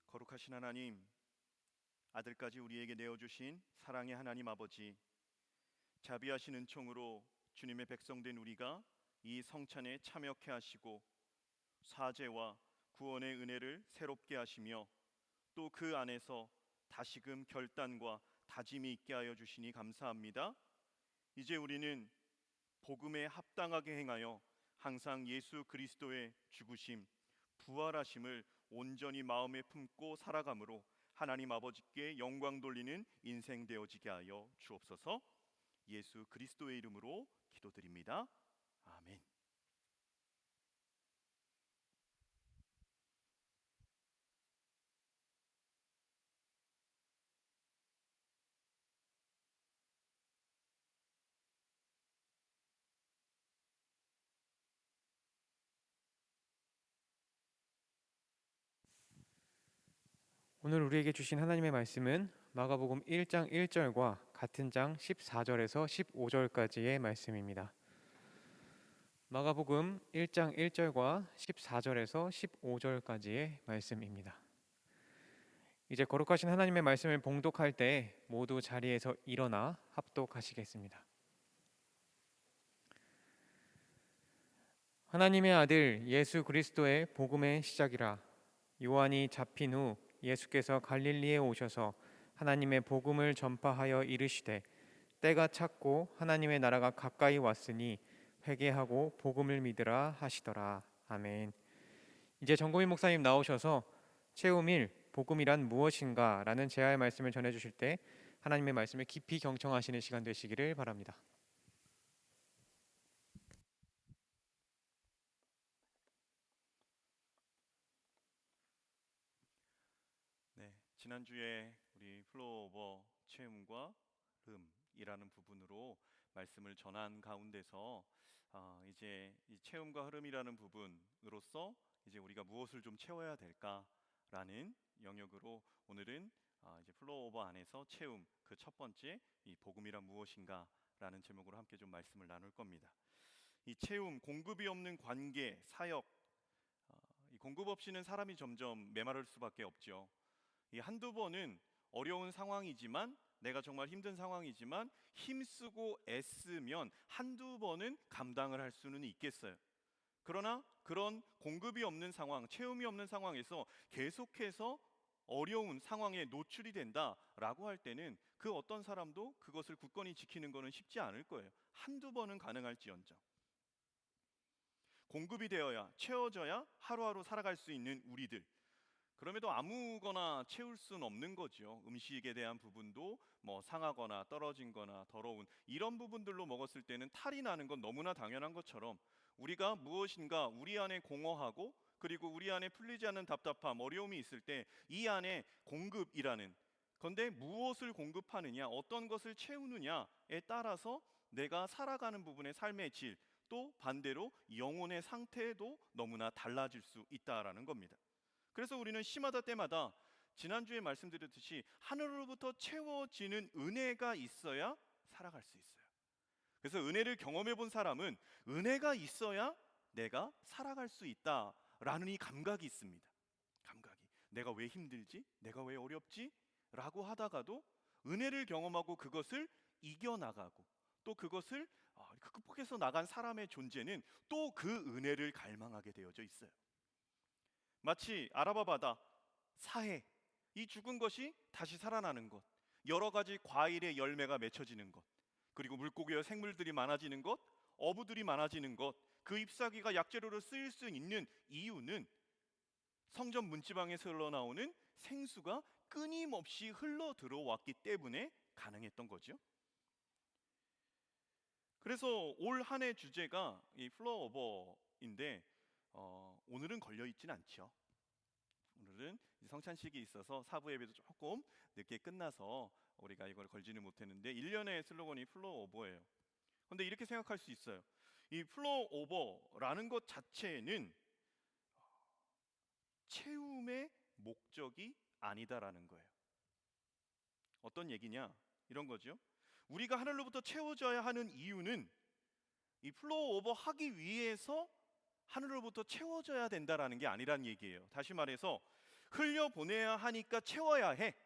D: 거룩하신 하나님, 아들까지 우리에게 내어주신 사랑의 하나님 아버지, 자비하신 은총으로 주님의 백성된 우리가 이 성찬에 참여케 하시고 사죄와 구원의 은혜를 새롭게 하시며 또 그 안에서 다시금 결단과 다짐이 있게 하여 주시니 감사합니다. 이제 우리는 복음에 합당하게 행하여 항상 예수 그리스도의 죽으심, 부활하심을 온전히 마음에 품고 살아감으로 하나님 아버지께 영광 돌리는 인생 되어지게 하여 주옵소서. 예수 그리스도의 이름으로 기도드립니다. 아멘.
E: 오늘 우리에게 주신 하나님의 말씀은 마가복음 1장 1절과 같은 장 14절에서 15절까지의 말씀입니다. 마가복음 1장 1절과 14절에서 15절까지의 말씀입니다. 이제 거룩하신 하나님의 말씀을 봉독할 때 모두 자리에서 일어나 합독하시겠습니다. 하나님의 아들 예수 그리스도의 복음의 시작이라. 요한이 잡힌 후 예수께서 갈릴리에 오셔서 하나님의 복음을 전파하여 이르시되 때가 찼고 하나님의 나라가 가까이 왔으니 회개하고 복음을 믿으라 하시더라. 아멘. 이제 정고민 목사님 나오셔서 체험 1 복음이란 무엇인가 라는 제할 말씀을 전해주실 때 하나님의 말씀을 깊이 경청하시는 시간 되시기를 바랍니다.
D: 네, 지난주에 우리 플로오버 체험과 흐름이라는 부분으로 말씀을 전한 가운데서 이제 이 체험과 흐름이라는 부분으로서 이제 우리가 무엇을 좀 채워야 될까라는 영역으로 오늘은 이제 플로오버 안에서 체험 그 첫 번째 이 복음이란 무엇인가라는 제목으로 함께 좀 말씀을 나눌 겁니다. 이 체험, 공급이 없는 관계, 사역, 이 공급 없이는 사람이 점점 메마를 수밖에 없죠. 이 한두 번은 어려운 상황이지만 내가 정말 힘든 상황이지만 힘쓰고 애쓰면 한두 번은 감당을 할 수는 있겠어요. 그러나 그런 공급이 없는 상황, 체험이 없는 상황에서 계속해서 어려운 상황에 노출이 된다라고 할 때는 그 어떤 사람도 그것을 굳건히 지키는 것은 쉽지 않을 거예요. 한두 번은 가능할지언정. 공급이 되어야, 채워져야 하루하루 살아갈 수 있는 우리들. 그럼에도 아무거나 채울 수는 없는 거죠. 음식에 대한 부분도 뭐 상하거나 떨어진 거나 더러운 이런 부분들로 먹었을 때는 탈이 나는 건 너무나 당연한 것처럼 우리가 무엇인가 우리 안에 공허하고 그리고 우리 안에 풀리지 않는 답답함, 어려움이 있을 때 이 안에 공급이라는 건데 무엇을 공급하느냐, 어떤 것을 채우느냐에 따라서 내가 살아가는 부분의 삶의 질, 또 반대로 영혼의 상태도 너무나 달라질 수 있다라는 겁니다. 그래서 우리는 시마다 때마다 지난주에 말씀드렸듯이 하늘로부터 채워지는 은혜가 있어야 살아갈 수 있어요. 그래서 은혜를 경험해 본 사람은 은혜가 있어야 내가 살아갈 수 있다라는 이 감각이 있습니다. 감각이. 내가 왜 힘들지? 내가 왜 어렵지? 라고 하다가도 은혜를 경험하고 그것을 이겨나가고 또 그것을 극복해서 나간 사람의 존재는 또 그 은혜를 갈망하게 되어져 있어요. 마치 아라바 바다, 사해, 이 죽은 것이 다시 살아나는 것, 여러 가지 과일의 열매가 맺혀지는 것, 그리고 물고기와 생물들이 많아지는 것, 어부들이 많아지는 것, 그 잎사귀가 약재료로 쓰일 수 있는 이유는 성전 문지방에서 흘러나오는 생수가 끊임없이 흘러 들어왔기 때문에 가능했던 거죠. 그래서 올 한 해 주제가 이 플로우 오버인데 오늘은 걸려 있진 않죠. 오늘은 성찬식이 있어서 사부 예배도 조금 늦게 끝나서 우리가 이걸 걸지는 못했는데 1년의 슬로건이 플로우 오버예요. 근데 이렇게 생각할 수 있어요. 이 플로우 오버라는 것 자체는 채움의 목적이 아니다라는 거예요. 어떤 얘기냐? 이런 거죠. 우리가 하늘로부터 채워져야 하는 이유는 이 플로우 오버 하기 위해서 하늘로부터 채워져야 된다라는 게 아니란 얘기예요. 다시 말해서 흘려보내야 하니까 채워야 해.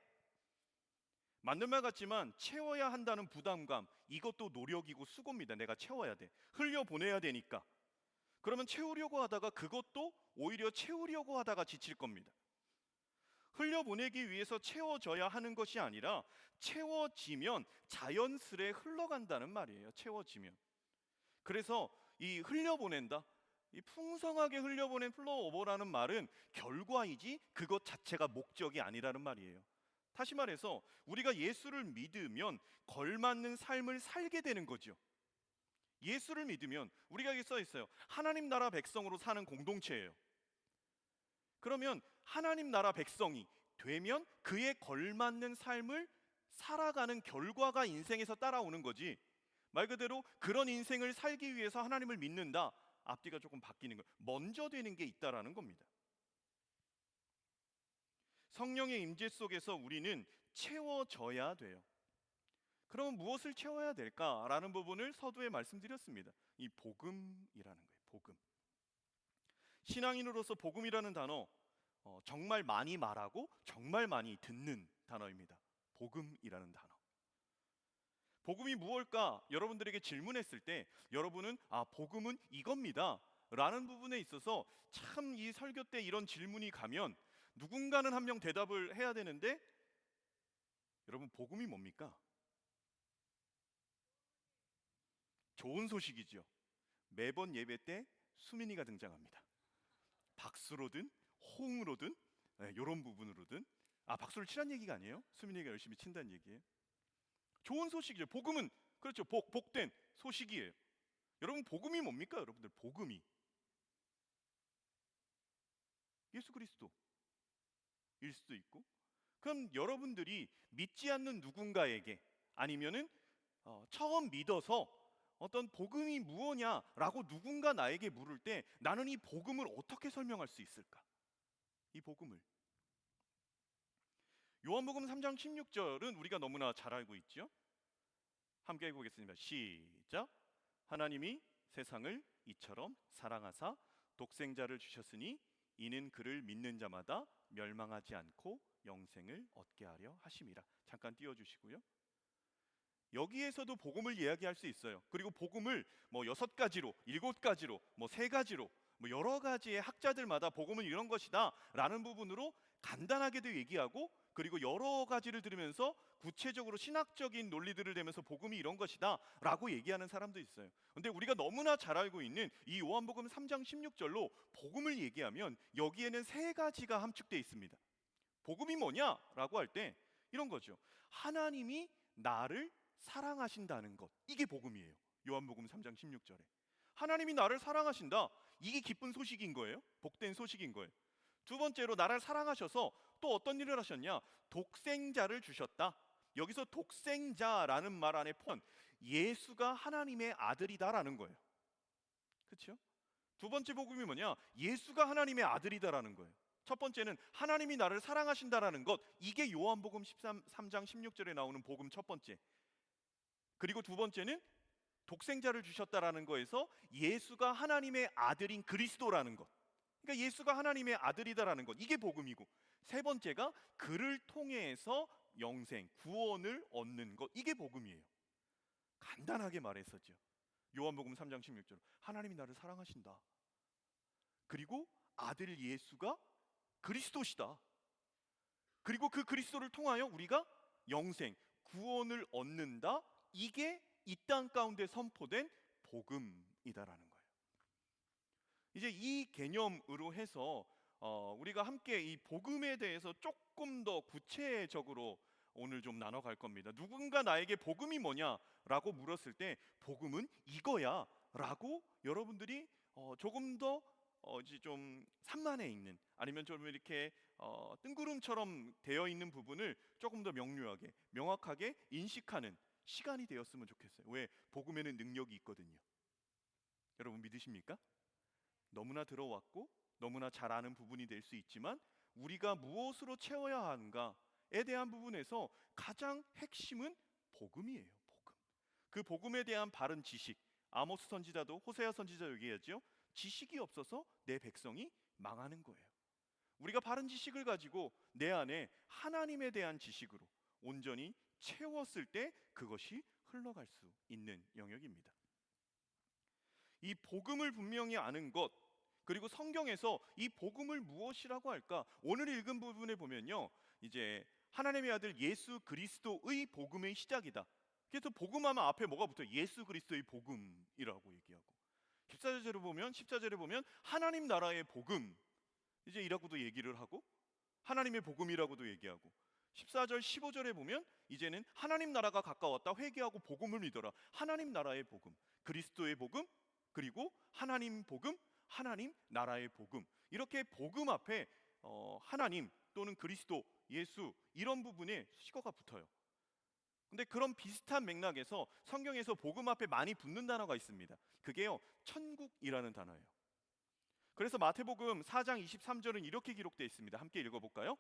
D: 맞는 말 같지만 채워야 한다는 부담감, 이것도 노력이고 수고입니다. 내가 채워야 돼. 흘려보내야 되니까. 그러면 채우려고 하다가 그것도 오히려 채우려고 하다가 지칠 겁니다. 흘려보내기 위해서 채워져야 하는 것이 아니라 채워지면 자연스레 흘러간다는 말이에요. 채워지면. 그래서 이 흘려보낸다, 이 풍성하게 흘려보낸 플로우 오버라는 말은 결과이지 그것 자체가 목적이 아니라는 말이에요. 다시 말해서 우리가 예수를 믿으면 걸맞는 삶을 살게 되는 거죠. 예수를 믿으면 우리가 여기 써 있어요. 하나님 나라 백성으로 사는 공동체예요. 그러면 하나님 나라 백성이 되면 그에 걸맞는 삶을 살아가는 결과가 인생에서 따라오는 거지, 말 그대로 그런 인생을 살기 위해서 하나님을 믿는다, 앞뒤가 조금 바뀌는 거예요. 먼저 되는 게 있다라는 겁니다. 성령의 임재 속에서 우리는 채워져야 돼요. 그럼 무엇을 채워야 될까라는 부분을 서두에 말씀드렸습니다. 이 복음이라는 거예요. 복음. 신앙인으로서 복음이라는 단어 정말 많이 말하고 정말 많이 듣는 단어입니다. 복음이라는 단어. 복음이 무엇일까? 여러분들에게 질문했을 때 여러분은 복음은 이겁니다 라는 부분에 있어서 참 이 설교 때 이런 질문이 가면 누군가는 한 명 대답을 해야 되는데, 여러분 복음이 뭡니까? 좋은 소식이죠. 매번 예배 때 수민이가 등장합니다. 박수로든 호응으로든 이런 부분으로든, 박수를 치란 얘기가 아니에요. 수민이가 열심히 친다는 얘기예요. 좋은 소식이죠. 복음은 그렇죠. 복된 소식이에요. 여러분 복음이 뭡니까? 여러분들 복음이 예수 그리스도일 수도 있고, 그럼 여러분들이 믿지 않는 누군가에게 아니면은 처음 믿어서 어떤 복음이 무엇냐라고 누군가 나에게 물을 때 나는 이 복음을 어떻게 설명할 수 있을까? 이 복음을 요한복음 3장 16절은 우리가 너무나 잘 알고 있죠. 함께 해보겠습니다. 시작. 하나님이 세상을 이처럼 사랑하사 독생자를 주셨으니 이는 그를 믿는 자마다 멸망하지 않고 영생을 얻게 하려 하심이라. 잠깐 띄워주시고요. 여기에서도 복음을 이야기할 수 있어요. 그리고 복음을 6가지로, 7가지로, 3가지로 여러 가지의 학자들마다 복음은 이런 것이다 라는 부분으로 간단하게도 얘기하고, 그리고 여러 가지를 들으면서 구체적으로 신학적인 논리들을 대면서 복음이 이런 것이다 라고 얘기하는 사람도 있어요. 근데 우리가 너무나 잘 알고 있는 이 요한복음 3장 16절로 복음을 얘기하면 여기에는 3가지가 함축되어 있습니다. 복음이 뭐냐라고 할 때 이런 거죠. 하나님이 나를 사랑하신다는 것, 이게 복음이에요. 요한복음 3장 16절에 하나님이 나를 사랑하신다, 이게 기쁜 소식인 거예요. 복된 소식인 거예요. 두 번째로 나를 사랑하셔서 또 어떤 일을 하셨냐? 독생자를 주셨다. 여기서 독생자라는 말 안에 포함 예수가 하나님의 아들이다라는 거예요. 그렇죠? 두 번째 복음이 뭐냐? 예수가 하나님의 아들이다라는 거예요. 첫 번째는 하나님이 나를 사랑하신다라는 것, 이게 요한복음 3장 16절에 나오는 복음 첫 번째. 그리고 두 번째는 독생자를 주셨다라는 거에서 예수가 하나님의 아들인 그리스도라는 것, 그러니까 예수가 하나님의 아들이다라는 것, 이게 복음이고, 세 번째가 그를 통해서 영생, 구원을 얻는 것, 이게 복음이에요. 간단하게 말했었죠. 요한복음 3장 16절 하나님이 나를 사랑하신다, 그리고 아들 예수가 그리스도시다, 그리고 그 그리스도를 통하여 우리가 영생, 구원을 얻는다, 이게 이 땅 가운데 선포된 복음이다라는 거예요. 이제 이 개념으로 해서 우리가 함께 이 복음에 대해서 조금 더 구체적으로 오늘 좀 나눠갈 겁니다. 누군가 나에게 복음이 뭐냐라고 물었을 때 복음은 이거야라고 여러분들이 조금 더 이제 좀 산만해 있는, 아니면 좀 이렇게 뜬구름처럼 되어 있는 부분을 조금 더 명료하게 명확하게 인식하는 시간이 되었으면 좋겠어요. 왜? 복음에는 능력이 있거든요. 여러분 믿으십니까? 너무나 들어왔고 너무나 잘 아는 부분이 될 수 있지만 우리가 무엇으로 채워야 하는가에 대한 부분에서 가장 핵심은 복음이에요. 복음. 그 복음에 대한 바른 지식. 아모스 선지자도, 호세아 선지자 얘기하죠. 지식이 없어서 내 백성이 망하는 거예요. 우리가 바른 지식을 가지고 내 안에 하나님에 대한 지식으로 온전히 채웠을 때 그것이 흘러갈 수 있는 영역입니다. 이 복음을 분명히 아는 것, 그리고 성경에서 이 복음을 무엇이라고 할까? 오늘 읽은 부분에 보면요, 이제 하나님의 아들 예수 그리스도의 복음의 시작이다. 그래서 복음하면 앞에 뭐가 붙어요? 예수 그리스도의 복음이라고 얘기하고, 14절에 보면 하나님 나라의 복음 이제 이라고도 얘기를 하고, 하나님의 복음이라고도 얘기하고, 14절 15절에 보면 이제는 하나님 나라가 가까웠다, 회개하고 복음을 믿어라. 하나님 나라의 복음, 그리스도의 복음, 그리고 하나님 복음, 하나님 나라의 복음. 이렇게 복음 앞에 하나님 또는 그리스도, 예수 이런 부분에 수식어가 붙어요. 근데 그런 비슷한 맥락에서 성경에서 복음 앞에 많이 붙는 단어가 있습니다. 그게요, 천국이라는 단어예요. 그래서 마태복음 4장 23절은 이렇게 기록되어 있습니다. 함께 읽어볼까요?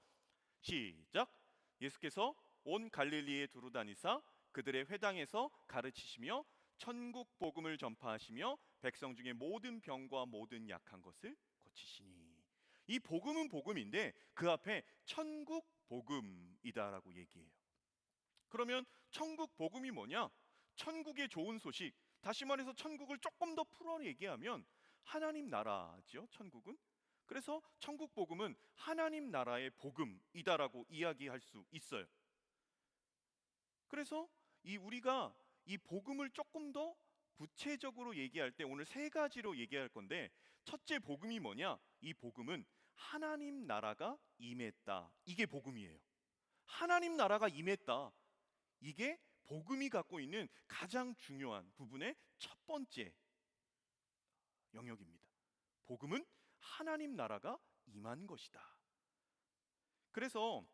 D: 시작. 예수께서 온 갈릴리에 두루 다니사 그들의 회당에서 가르치시며 천국 복음을 전파하시며 백성 중에 모든 병과 모든 약한 것을 고치시니. 이 복음은 복음인데 그 앞에 천국 복음이다라고 얘기해요. 그러면 천국 복음이 뭐냐? 천국의 좋은 소식, 다시 말해서 천국을 조금 더 풀어 얘기하면 하나님 나라죠, 천국은. 그래서 천국 복음은 하나님 나라의 복음이다라고 이야기할 수 있어요. 그래서 우리가 이 복음을 조금 더 구체적으로 얘기할 때 오늘 세 가지로 얘기할 건데, 첫째 복음이 뭐냐? 이 복음은 하나님 나라가 임했다. 이게 복음이에요. 하나님 나라가 임했다. 이게 복음이 갖고 있는 가장 중요한 부분의 첫 번째 영역입니다. 복음은 하나님 나라가 임한 것이다. 그래서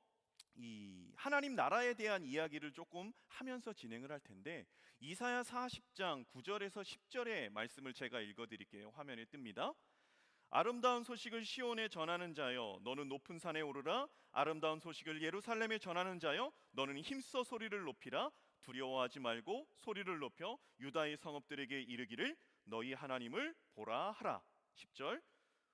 D: 이 하나님 나라에 대한 이야기를 조금 하면서 진행을 할 텐데, 이사야 40장 9절에서 10절의 말씀을 제가 읽어드릴게요. 화면에 뜹니다. 아름다운 소식을 시온에 전하는 자여 너는 높은 산에 오르라. 아름다운 소식을 예루살렘에 전하는 자여 너는 힘써 소리를 높이라. 두려워하지 말고 소리를 높여 유다의 성읍들에게 이르기를 너희 하나님을 보라 하라. 10절.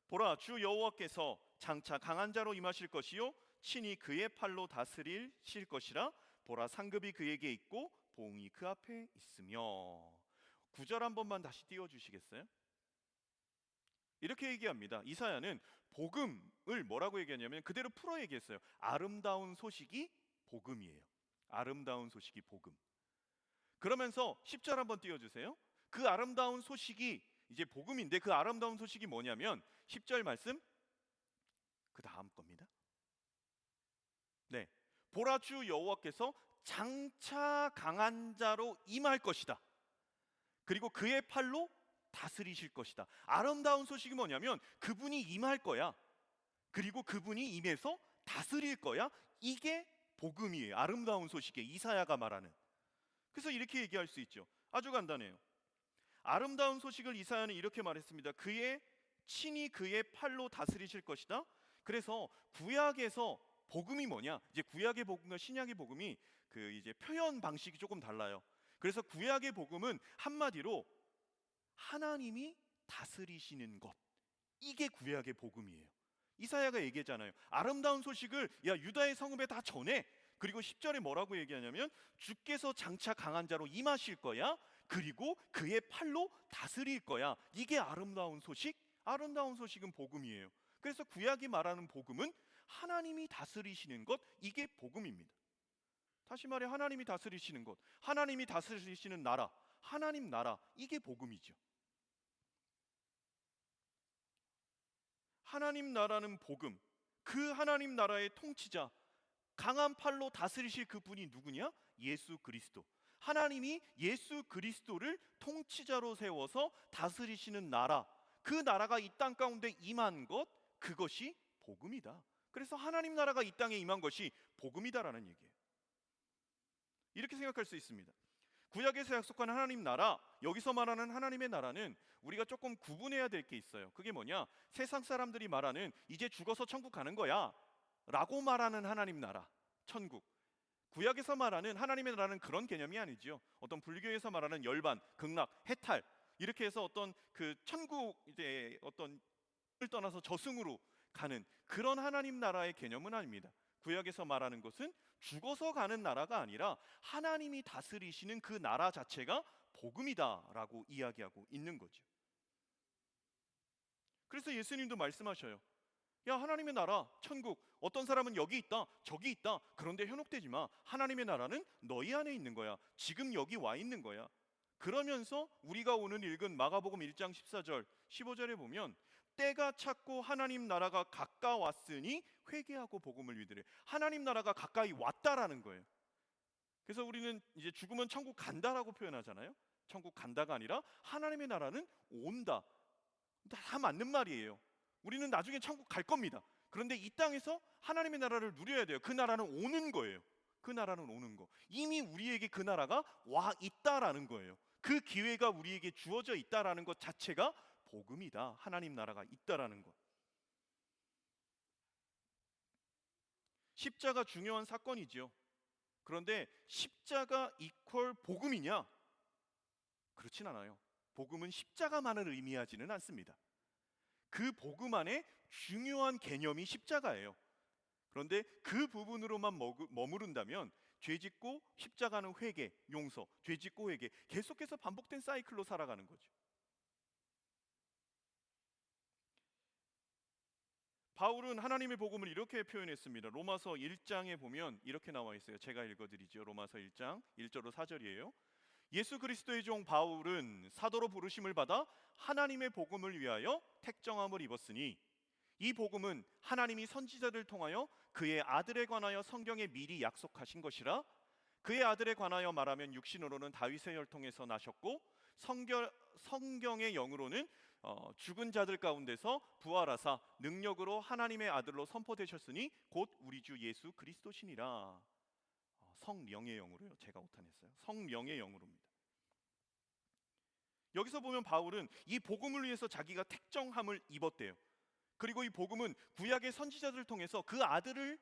D: 보라, 주 여호와께서 장차 강한 자로 임하실 것이요 친히 그의 팔로 다스리실 것이라. 보라, 상급이 그에게 있고 보응이 그 앞에 있으며. 9절 한 번만 다시 띄워주시겠어요? 이렇게 얘기합니다. 이사야는 복음을 뭐라고 얘기하냐면 그대로 풀어 얘기했어요. 아름다운 소식이 복음이에요. 아름다운 소식이 복음. 그러면서 10절 한번 띄워주세요. 그 아름다운 소식이 이제 복음인데 그 아름다운 소식이 뭐냐면 10절 말씀 그 다음 겁니다. 네, 보라, 주 여호와께서 장차 강한 자로 임할 것이다. 그리고 그의 팔로 다스리실 것이다. 아름다운 소식이 뭐냐면 그분이 임할 거야. 그리고 그분이 임해서 다스릴 거야. 이게 복음이에요. 아름다운 소식에 이사야가 말하는. 그래서 이렇게 얘기할 수 있죠. 아주 간단해요. 아름다운 소식을 이사야는 이렇게 말했습니다. 친히 그의 팔로 다스리실 것이다. 그래서 구약에서 복음이 뭐냐? 이제 구약의 복음과 신약의 복음이 그 이제 표현 방식이 조금 달라요. 그래서 구약의 복음은 한마디로 하나님이 다스리시는 것, 이게 구약의 복음이에요. 이사야가 얘기했잖아요. 아름다운 소식을 유다의 성읍에 다 전해. 그리고 10절에 뭐라고 얘기하냐면 주께서 장차 강한 자로 임하실 거야. 그리고 그의 팔로 다스릴 거야. 이게 아름다운 소식. 아름다운 소식은 복음이에요. 그래서 구약이 말하는 복음은 하나님이 다스리시는 것, 이게 복음입니다. 다시 말해 하나님이 다스리시는 것, 하나님이 다스리시는 나라, 하나님 나라, 이게 복음이죠. 하나님 나라는 복음, 그 하나님 나라의 통치자, 강한 팔로 다스리실 그분이 누구냐? 예수 그리스도. 하나님이 예수 그리스도를 통치자로 세워서 다스리시는 나라, 그 나라가 이 땅 가운데 임한 것, 그것이 복음이다. 그래서 하나님 나라가 이 땅에 임한 것이 복음이다라는 얘기예요. 이렇게 생각할 수 있습니다. 구약에서 약속한 하나님 나라, 여기서 말하는 하나님의 나라는 우리가 조금 구분해야 될 게 있어요. 그게 뭐냐? 세상 사람들이 말하는 이제 죽어서 천국 가는 거야 라고 말하는 하나님 나라, 천국. 구약에서 말하는 하나님의 나라는 그런 개념이 아니죠. 어떤 불교에서 말하는 열반, 극락, 해탈, 이렇게 해서 어떤 그 천국 이제 어떤 을 떠나서 저승으로 가는 그런 하나님 나라의 개념은 아닙니다. 구약에서 말하는 것은 죽어서 가는 나라가 아니라 하나님이 다스리시는 그 나라 자체가 복음이다라고 이야기하고 있는 거죠. 그래서 예수님도 말씀하셔요. 야, 하나님의 나라, 천국, 어떤 사람은 여기 있다, 저기 있다. 그런데 현혹되지 마. 하나님의 나라는 너희 안에 있는 거야. 지금 여기 와 있는 거야. 그러면서 우리가 오늘 읽은 마가복음 1장 14절, 15절에 보면 때가 찼고 하나님 나라가 가까웠으니 회개하고 복음을 믿으래. 하나님 나라가 가까이 왔다라는 거예요. 그래서 우리는 이제 죽으면 천국 간다라고 표현하잖아요. 천국 간다가 아니라 하나님의 나라는 온다. 다 맞는 말이에요. 우리는 나중에 천국 갈 겁니다. 그런데 이 땅에서 하나님의 나라를 누려야 돼요. 그 나라는 오는 거예요. 그 나라는 오는 거. 이미 우리에게 그 나라가 와 있다라는 거예요. 그 기회가 우리에게 주어져 있다라는 것 자체가 복음이다. 하나님 나라가 있다라는 것. 십자가 중요한 사건이지요. 그런데 십자가 이퀄 복음이냐? 그렇진 않아요. 복음은 십자가만을 의미하지는 않습니다. 그 복음 안에 중요한 개념이 십자가예요. 그런데 그 부분으로만 머무른다면 죄짓고 십자가는 회개, 용서, 죄짓고 회개, 계속해서 반복된 사이클로 살아가는 거죠. 바울은 하나님의 복음을 이렇게 표현했습니다. 로마서 1장에 보면 이렇게 나와 있어요. 제가 읽어드리죠. 로마서 1장 1절로 4절이에요. 예수 그리스도의 종 바울은 사도로 부르심을 받아 하나님의 복음을 위하여 택정함을 입었으니 이 복음은 하나님이 선지자를 통하여 그의 아들에 관하여 성경에 미리 약속하신 것이라. 그의 아들에 관하여 말하면 육신으로는 다윗의 혈통에서 나셨고 성경의 영으로는 죽은 자들 가운데서 부활하사 능력으로 하나님의 아들로 선포되셨으니 곧 우리 주 예수 그리스도시니라. 성령의 영으로요. 제가 오탄했어요. 성령의 영으로입니다. 여기서 보면 바울은 이 복음을 위해서 자기가 택정함을 입었대요. 그리고 이 복음은 구약의 선지자들을 통해서 그 아들을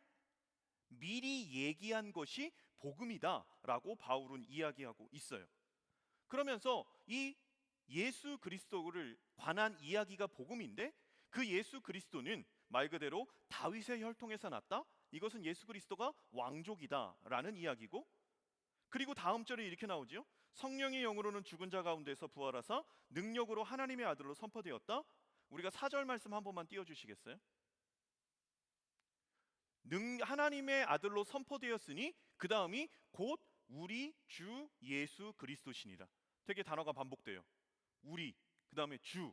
D: 미리 얘기한 것이 복음이다라고 바울은 이야기하고 있어요. 그러면서 이 예수 그리스도를 관한 이야기가 복음인데 그 예수 그리스도는 말 그대로 다윗의 혈통에서 났다. 이것은 예수 그리스도가 왕족이다라는 이야기고, 그리고 다음 절에 이렇게 나오죠. 성령의 영으로는 죽은 자 가운데서 부활하사 능력으로 하나님의 아들로 선포되었다. 우리가 4절 말씀 한 번만 띄워주시겠어요? 하나님의 아들로 선포되었으니 그 다음이 곧 우리 주 예수 그리스도시니라. 되게 단어가 반복돼요. 우리, 그 다음에 주,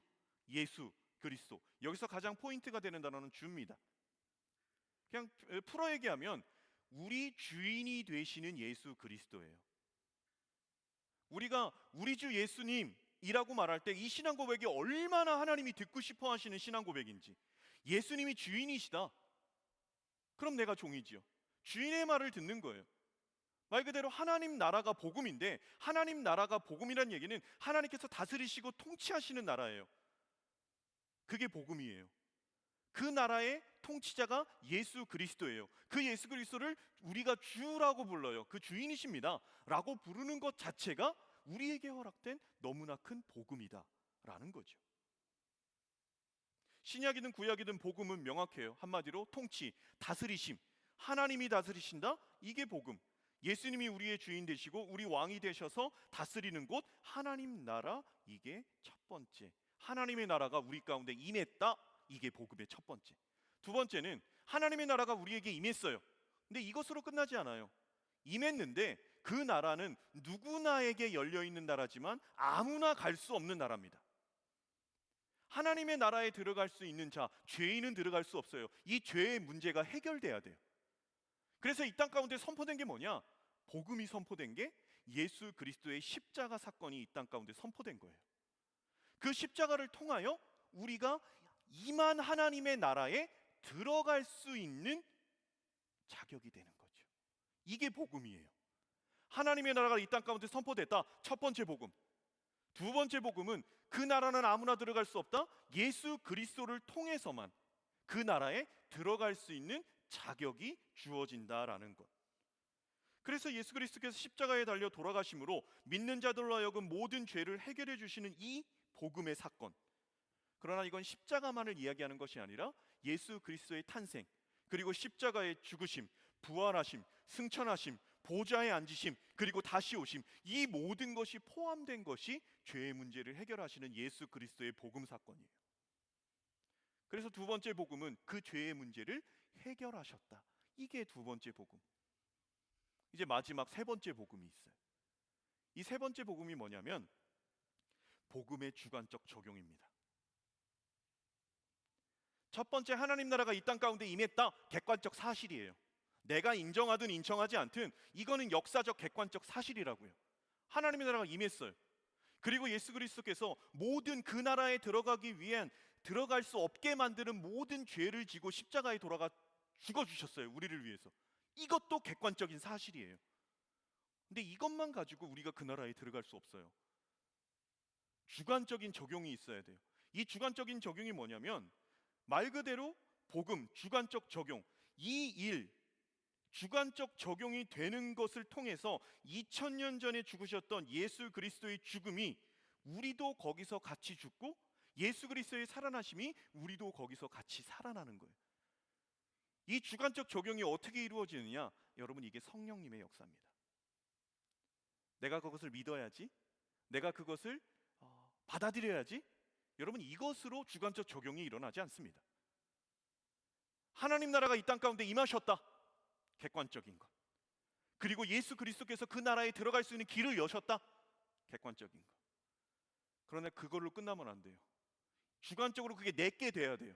D: 예수, 그리스도. 여기서 가장 포인트가 되는 단어는 주입니다. 그냥 풀어 얘기하면 우리 주인이 되시는 예수 그리스도예요. 우리가 우리 주 예수님이라고 말할 때 이 신앙 고백이 얼마나 하나님이 듣고 싶어 하시는 신앙 고백인지. 예수님이 주인이시다. 그럼 내가 종이지요. 주인의 말을 듣는 거예요. 말 그대로 하나님 나라가 복음인데, 하나님 나라가 복음이란 얘기는 하나님께서 다스리시고 통치하시는 나라예요. 그게 복음이에요. 그 나라의 통치자가 예수 그리스도예요. 그 예수 그리스도를 우리가 주라고 불러요. 그 주인이십니다 라고 부르는 것 자체가 우리에게 허락된 너무나 큰 복음이다 라는 거죠. 신약이든 구약이든 복음은 명확해요. 한마디로 통치, 다스리심. 하나님이 다스리신다? 이게 복음. 예수님이 우리의 주인 되시고 우리 왕이 되셔서 다스리는 곳, 하나님 나라, 이게 첫 번째. 하나님의 나라가 우리 가운데 임했다. 이게 복음의 첫 번째. 두 번째는 하나님의 나라가 우리에게 임했어요. 근데 이것으로 끝나지 않아요. 임했는데 그 나라는 누구나에게 열려있는 나라지만 아무나 갈 수 없는 나라입니다. 하나님의 나라에 들어갈 수 있는 자, 죄인은 들어갈 수 없어요. 이 죄의 문제가 해결돼야 돼요. 그래서 이 땅 가운데 선포된 게 뭐냐? 복음이 선포된 게 예수 그리스도의 십자가 사건이 이 땅 가운데 선포된 거예요. 그 십자가를 통하여 우리가 임한 하나님의 나라에 들어갈 수 있는 자격이 되는 거죠. 이게 복음이에요. 하나님의 나라가 이 땅 가운데 선포됐다. 첫 번째 복음. 두 번째 복음은 그 나라는 아무나 들어갈 수 없다. 예수 그리스도를 통해서만 그 나라에 들어갈 수 있는 자격이 주어진다라는 것. 그래서 예수 그리스도께서 십자가에 달려 돌아가심으로 믿는 자들로 하여금 모든 죄를 해결해 주시는 이 복음의 사건. 그러나 이건 십자가만을 이야기하는 것이 아니라 예수 그리스도의 탄생, 그리고 십자가의 죽으심, 부활하심, 승천하심, 보좌에 앉으심, 그리고 다시 오심, 이 모든 것이 포함된 것이 죄의 문제를 해결하시는 예수 그리스도의 복음 사건이에요. 그래서 두 번째 복음은 그 죄의 문제를 해결하셨다. 이게 두 번째 복음. 이제 마지막 세 번째 복음이 있어요. 이 세 번째 복음이 뭐냐면 복음의 주관적 적용입니다. 첫 번째, 하나님 나라가 이 땅 가운데 임했다. 객관적 사실이에요. 내가 인정하든 인정하지 않든 이거는 역사적 객관적 사실이라고요. 하나님의 나라가 임했어요. 그리고 예수 그리스도께서 모든 그 나라에 들어가기 위한, 들어갈 수 없게 만드는 모든 죄를 지고 십자가에 돌아가 죽어주셨어요. 우리를 위해서. 이것도 객관적인 사실이에요. 근데 이것만 가지고 우리가 그 나라에 들어갈 수 없어요. 주관적인 적용이 있어야 돼요. 이 주관적인 적용이 뭐냐면 말 그대로 복음, 주관적 적용, 이 일, 주관적 적용이 되는 것을 통해서 2000년 전에 죽으셨던 예수 그리스도의 죽음이 우리도 거기서 같이 죽고 예수 그리스도의 살아나심이 우리도 거기서 같이 살아나는 거예요. 이 주관적 적용이 어떻게 이루어지느냐? 여러분, 이게 성령님의 역사입니다. 내가 그것을 믿어야지, 내가 그것을 받아들여야지. 여러분, 이것으로 주관적 적용이 일어나지 않습니다. 하나님 나라가 이 땅 가운데 임하셨다. 객관적인 것. 그리고 예수 그리스도께서 그 나라에 들어갈 수 있는 길을 여셨다. 객관적인 것. 그러나 그걸로 끝나면 안 돼요. 주관적으로 그게 내게 돼야 돼요.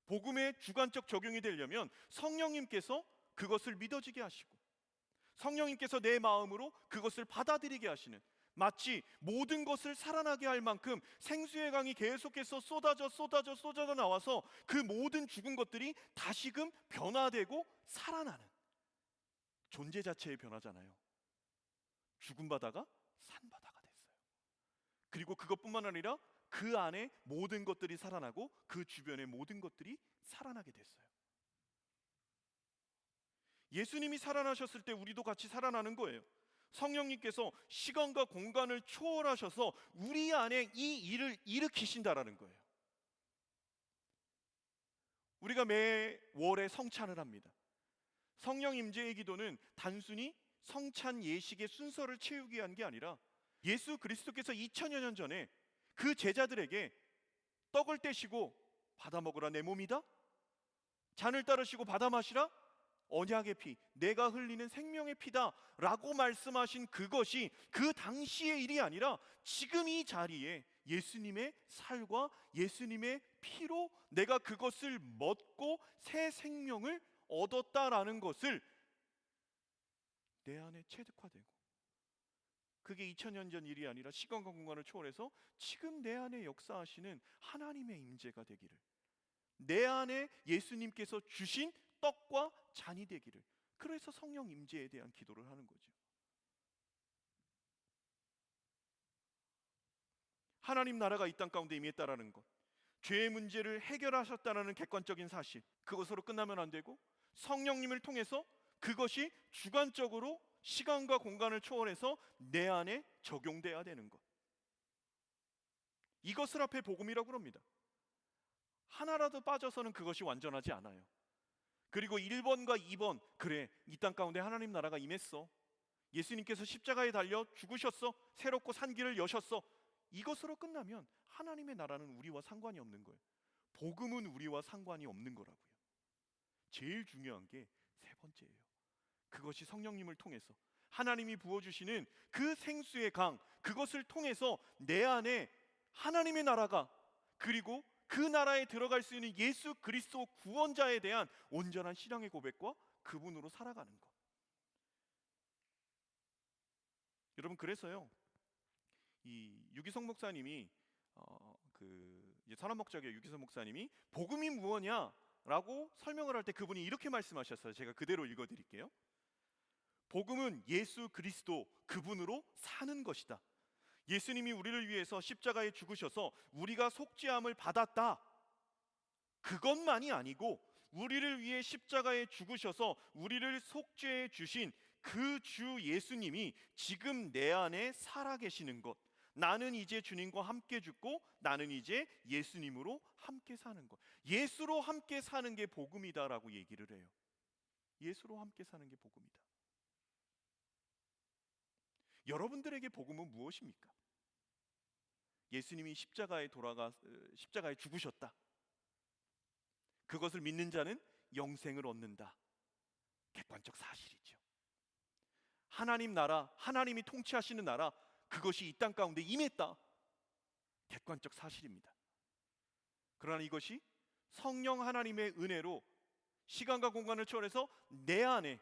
D: 복음의 주관적 적용이 되려면 성령님께서 그것을 믿어지게 하시고 성령님께서 내 마음으로 그것을 받아들이게 하시는, 마치 모든 것을 살아나게 할 만큼 생수의 강이 계속해서 쏟아져 나와서 그 모든 죽은 것들이 다시금 변화되고 살아나는 존재 자체의 변화잖아요. 죽은 바다가 산 바다가 됐어요. 그리고 그것뿐만 아니라 그 안에 모든 것들이 살아나고 그 주변의 모든 것들이 살아나게 됐어요. 예수님이 살아나셨을 때 우리도 같이 살아나는 거예요. 성령님께서 시간과 공간을 초월하셔서 우리 안에 이 일을 일으키신다라는 거예요. 우리가 매월에 성찬을 합니다. 성령 임재의 기도는 단순히 성찬 예식의 순서를 채우기 위한 게 아니라 예수 그리스도께서 2000여 년 전에 그 제자들에게 떡을 떼시고 받아 먹으라 내 몸이다, 잔을 따르시고 받아 마시라 언약의 피, 내가 흘리는 생명의 피다 라고 말씀하신 그것이 그 당시의 일이 아니라 지금 이 자리에 예수님의 살과 예수님의 피로 내가 그것을 먹고 새 생명을 얻었다라는 것을 내 안에 체득화되고, 그게 2000년 전 일이 아니라 시간과 공간을 초월해서 지금 내 안에 역사하시는 하나님의 임재가 되기를, 내 안에 예수님께서 주신 떡과 잔이 되기를, 그래서 성령 임재에 대한 기도를 하는 거죠. 하나님 나라가 이 땅 가운데 임했다라는 것, 죄의 문제를 해결하셨다는 객관적인 사실, 그것으로 끝나면 안 되고 성령님을 통해서 그것이 주관적으로 시간과 공간을 초월해서 내 안에 적용돼야 되는 것, 이것을 앞에 복음이라고 합니다. 하나라도 빠져서는 그것이 완전하지 않아요. 그리고 1번과 2번, 그래 이 땅 가운데 하나님 나라가 임했어, 예수님께서 십자가에 달려 죽으셨어, 새롭고 산 길을 여셨어, 이것으로 끝나면 하나님의 나라는 우리와 상관이 없는 거예요. 복음은 우리와 상관이 없는 거라고요. 제일 중요한 게 세 번째예요. 그것이 성령님을 통해서 하나님이 부어주시는 그 생수의 강, 그것을 통해서 내 안에 하나님의 나라가, 그리고 그 나라에 들어갈 수 있는 예수 그리스도 구원자에 대한 온전한 신앙의 고백과 그분으로 살아가는 것. 여러분, 그래서요, 이 유기성 목사님이 선한목적의 유기성 목사님이 복음이 무엇냐라고 설명을 할 때 그분이 이렇게 말씀하셨어요. 제가 그대로 읽어드릴게요. 복음은 예수 그리스도 그분으로 사는 것이다. 예수님이 우리를 위해서 십자가에 죽으셔서 우리가 속죄함을 받았다. 그것만이 아니고 우리를 위해 십자가에 죽으셔서 우리를 속죄해 주신 그 주 예수님이 지금 내 안에 살아계시는 것. 나는 이제 주님과 함께 죽고 나는 이제 예수님으로 함께 사는 것. 예수로 함께 사는 게 복음이다라고 얘기를 해요. 예수로 함께 사는 게 복음이다. 여러분들에게 복음은 무엇입니까? 예수님이 십자가에 죽으셨다. 그것을 믿는 자는 영생을 얻는다. 객관적 사실이죠. 하나님 나라, 하나님이 통치하시는 나라, 그것이 이 땅 가운데 임했다. 객관적 사실입니다. 그러나 이것이 성령 하나님의 은혜로 시간과 공간을 초월해서 내 안에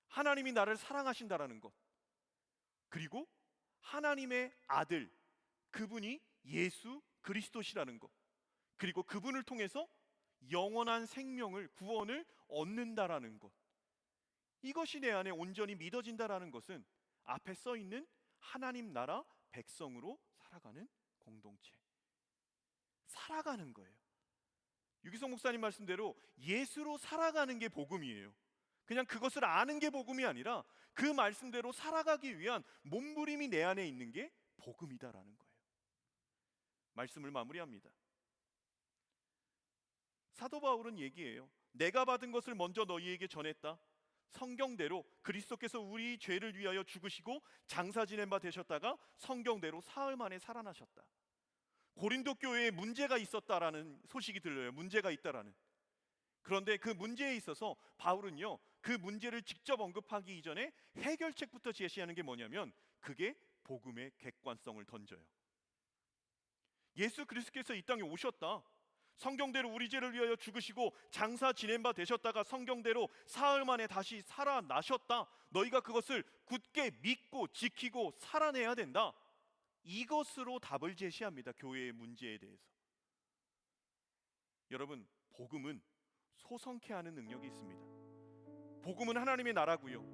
D: 하나님이 나를 사랑하신다라는 것, 그리고 하나님의 아들, 그분이 예수 그리스도시라는 것, 그리고 그분을 통해서 영원한 생명을, 구원을 얻는다라는 것, 이것이 내 안에 온전히 믿어진다라는 것은 앞에 써 있는 하나님 나라 백성으로 살아가는 공동체, 살아가는 거예요. 유기성 목사님 말씀대로 예수로 살아가는 게 복음이에요. 그냥 그것을 아는 게 복음이 아니라 그 말씀대로 살아가기 위한 몸부림이 내 안에 있는 게 복음이다라는 거예요. 말씀을 마무리합니다. 사도 바울은 얘기해요. 내가 받은 것을 먼저 너희에게 전했다. 성경대로 그리스도께서 우리 죄를 위하여 죽으시고 장사 지낸 바 되셨다가 성경대로 사흘 만에 살아나셨다. 고린도 교회에 문제가 있었다라는 소식이 들려요. 문제가 있다라는. 그런데 그 문제에 있어서 바울은요, 그 문제를 직접 언급하기 이전에 해결책부터 제시하는 게 뭐냐면 그게 복음의 객관성을 던져요. 예수 그리스도께서 이 땅에 오셨다. 성경대로 우리 죄를 위하여 죽으시고 장사 지낸 바 되셨다가 성경대로 사흘 만에 다시 살아나셨다. 너희가 그것을 굳게 믿고 지키고 살아내야 된다. 이것으로 답을 제시합니다. 교회의 문제에 대해서. 여러분, 복음은 소성케 하는 능력이 있습니다. 복음은 하나님의 나라고요,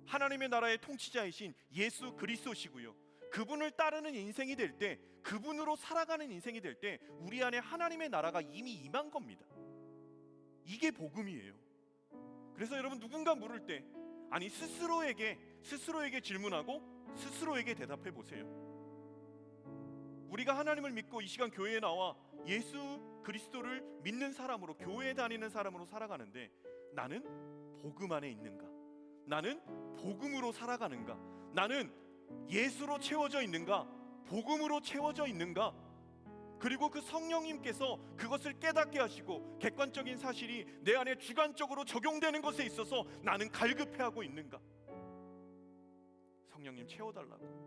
D: 하나님의 나라의 통치자이신 예수 그리스도시고요, 그분을 따르는 인생이 될 때, 그분으로 살아가는 인생이 될 때 우리 안에 하나님의 나라가 이미 임한 겁니다. 이게 복음이에요. 그래서 여러분, 누군가 물을 때 아니 스스로에게 질문하고 스스로에게 대답해 보세요. 우리가 하나님을 믿고 이 시간 교회에 나와 예수 그리스도를 믿는 사람으로, 교회에 다니는 사람으로 살아가는데 나는 복음 안에 있는가? 나는 복음으로 살아가는가? 나는 예수로 채워져 있는가? 복음으로 채워져 있는가? 그리고 그 성령님께서 그것을 깨닫게 하시고 객관적인 사실이 내 안에 주관적으로 적용되는 것에 있어서 나는 갈급해하고 있는가? 성령님 채워달라고,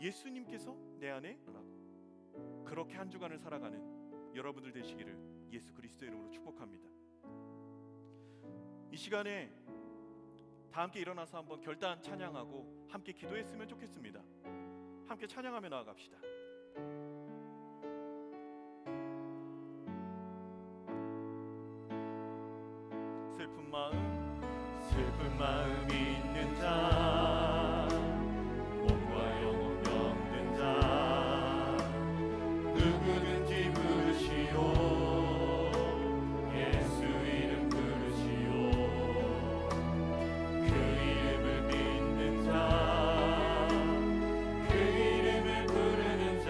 D: 예수님께서 내 안에 라고, 그렇게 한 주간을 살아가는 여러분들 되시기를 예수 그리스도의 이름으로 축복합니다. 이 시간에 다 함께 일어나서 한번 결단 찬양하고 함께 기도했으면 좋겠습니다. 함께 찬양하며 나아갑시다. 슬픈 마음 있는 자, 몸과 영혼 병든 자, 누구든지 부르시오. 예수 이름 부르시오. 그 이름을 믿는 자, 그 이름을 부르는 자,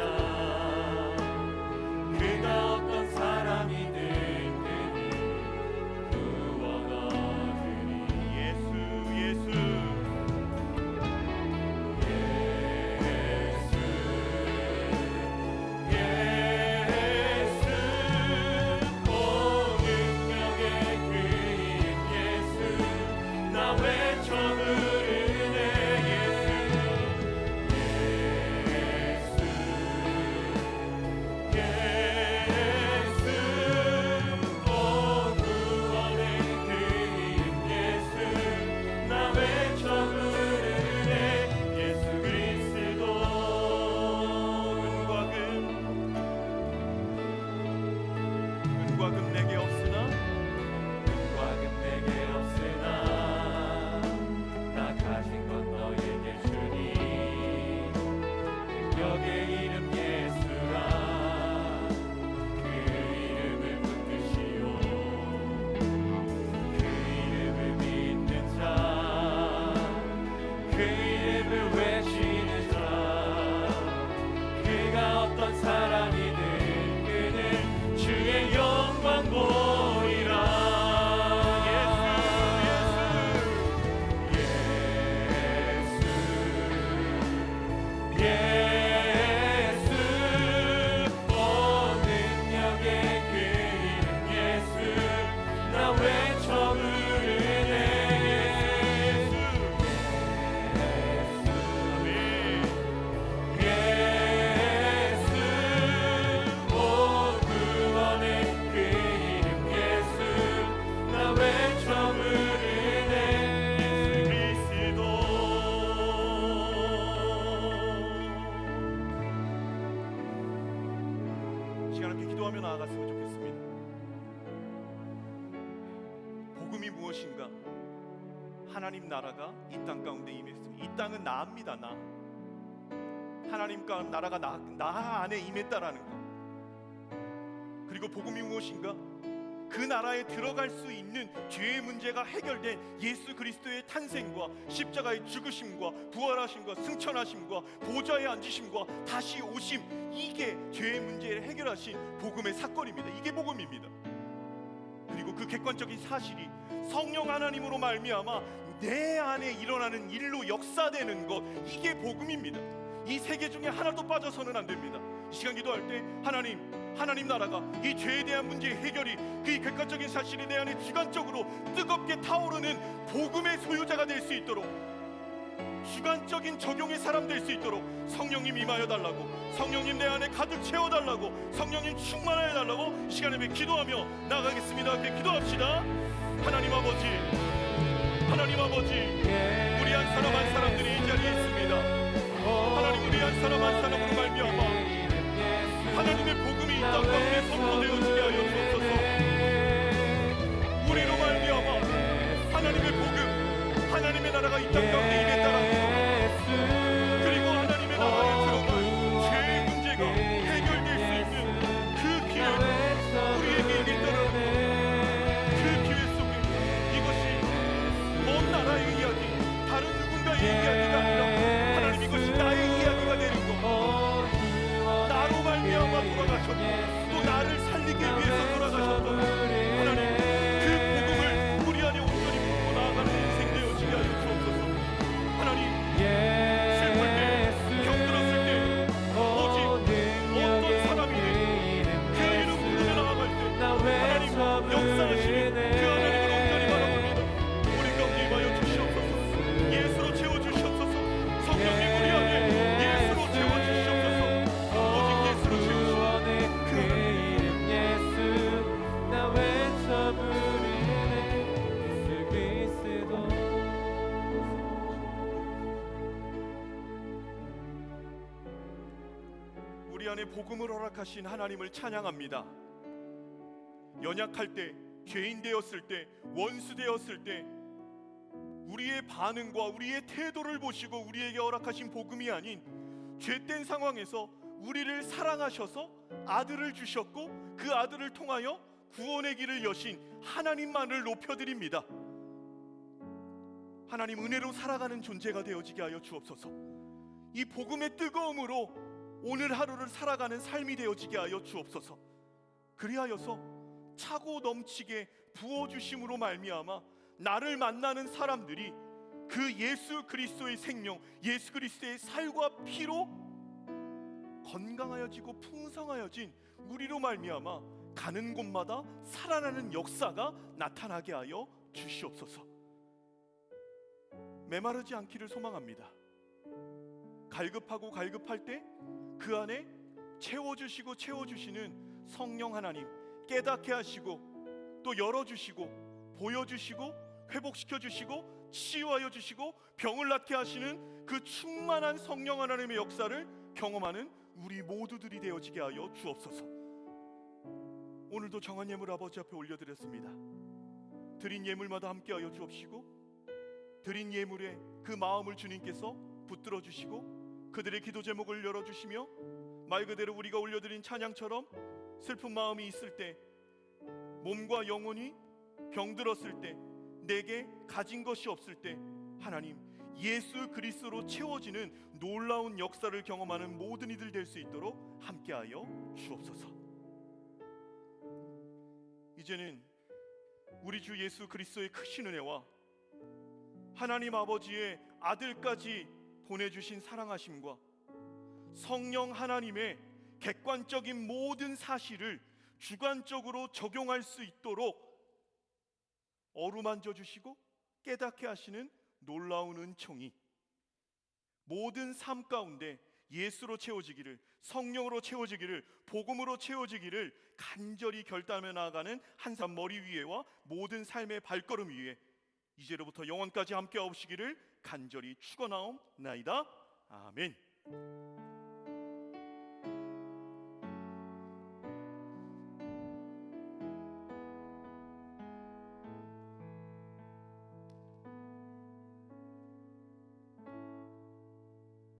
D: 그가 어떤 사람이 되든지 구원 얻으리. 예수 시간 함께 기도하며 나아갔으면 좋겠습니다. 복음이 무엇인가? 하나님 나라가 이 땅 가운데 임했습니다. 이 땅은 나입니다. 나. 하나님과 나라가 나 안에 임했다라는 것. 그리고 복음이 무엇인가? 그 나라에 들어갈 수 있는 죄의 문제가 해결된 예수 그리스도의 탄생과 십자가의 죽으심과 부활하심과 승천하심과 보좌에 앉으심과 다시 오심, 이게 죄의 문제를 해결하신 복음의 사건입니다. 이게 복음입니다. 그리고 그 객관적인 사실이 성령 하나님으로 말미암아 내 안에 일어나는 일로 역사되는 것, 이게 복음입니다. 이 세 개 중에 하나도 빠져서는 안 됩니다. 이 시간 기도할 때 하나님 나라가 이 죄에 대한 문제의 해결이 그 객관적인 사실이 내 안에 주관적으로 뜨겁게 타오르는 복음의 소유자가 될 수 있도록, 주관적인 적용의 사람 될 수 있도록 성령님 임하여 달라고, 성령님 내 안에 가득 채워 달라고, 성령님 충만하여 달라고 시간에 기도하며 나가겠습니다. 함께 기도합시다. 하나님 아버지, 우리 한 사람 한 사람들이 이 자리에 있습니다. 하나님, 우리 한 사람 한 사람으로 말미암아 하나님의 복음이 이 땅 가운데 선포되어지게 하여 주옵소서. 우리로 말미암아 하나님의 복음, 하나님의 나라가 이 땅 가운데 임했다라는 것, 그리고 하나님의 나라에 들어갈 죄의 문제가 해결될 수 있는 그 기회, 우리에게 임했다라는 것, 그 기회 속에 이것이 먼 나라의 이야기, 다른 누군가의 이야기가 아니라 하나님, 이것이 나의 이야기가 되는 것, 나로 말미암아 돌아가셨고 또 나를 살리기 위해서 돌아가셨던 하나님, 그 복음을 우리 안에 온전히 품고 나아가는 인생 되어지게 하여 주옵소서. 하나님, 슬플 때, 병들었을 때, 오직 어떤 사람이든 그 이름 부르며 나아갈 때 하나님 역사하시는 그 하나님을 온전히 바라봅니다. 우리 가운데 임하여 주시옵소서. 예수로 채워주시옵소서. 성령님, 우리 안에 예수로 채워주시옵소서. 오직 예수로 채우시옵소서. 그
A: 이름 예수, 나 외쳐 부르네 예수 그리스도.
D: 우리 안에 복음을 허락하신 하나님을 찬양합니다. 연약할 때, 죄인 되었을 때, 원수 되었을 때 우리의 반응과 우리의 태도를 보시고 우리에게 허락하신 복음이 아닌 죄된 상황에서 우리를 사랑하셔서 아들을 주셨고 그 아들을 통하여 구원의 길을 여신 하나님만을 높여드립니다. 하나님, 은혜로 살아가는 존재가 되어지게 하여 주옵소서. 이 복음의 뜨거움으로 오늘 하루를 살아가는 삶이 되어지게 하여 주옵소서. 그리하여서 차고 넘치게 부어주심으로 말미암아 나를 만나는 사람들이 그 예수 그리스도의 생명, 예수 그리스도의 살과 피로 건강하여지고 풍성하여진 우리로 말미암아 가는 곳마다 살아나는 역사가 나타나게 하여 주시옵소서. 메마르지 않기를 소망합니다. 갈급하고 갈급할 때 그 안에 채워주시고 채워주시는 성령 하나님 깨닫게 하시고 또 열어주시고 보여주시고 회복시켜주시고 치유하여 주시고 병을 낫게 하시는 그 충만한 성령 하나님의 역사를 경험하는 우리 모두들이 되어지게 하여 주옵소서. 오늘도 정한 예물 아버지 앞에 올려드렸습니다. 드린 예물마다 함께하여 주옵시고 드린 예물에 그 마음을 주님께서 붙들어 주시고 그들의 기도 제목을 열어주시며 말 그대로 우리가 올려드린 찬양처럼 슬픈 마음이 있을 때, 몸과 영혼이 병들었을 때, 내게 가진 것이 없을 때 하나님, 예수 그리스도로 채워지는 놀라운 역사를 경험하는 모든 이들 될 수 있도록 함께하여 주옵소서. 이제는 우리 주 예수 그리스도의 크신 은혜와 하나님 아버지의 아들까지 보내주신 사랑하심과 성령 하나님의 객관적인 모든 사실을 주관적으로 적용할 수 있도록 어루만져 주시고 깨닫게 하시는 놀라운 은총이 모든 삶 가운데 예수로 채워지기를, 성령으로 채워지기를, 복음으로 채워지기를 간절히 결단하며 나아가는 한 사람 머리 위에와 모든 삶의 발걸음 위에 이제로부터 영원까지 함께 하옵시기를 간절히 축원하옵나이다. 아멘.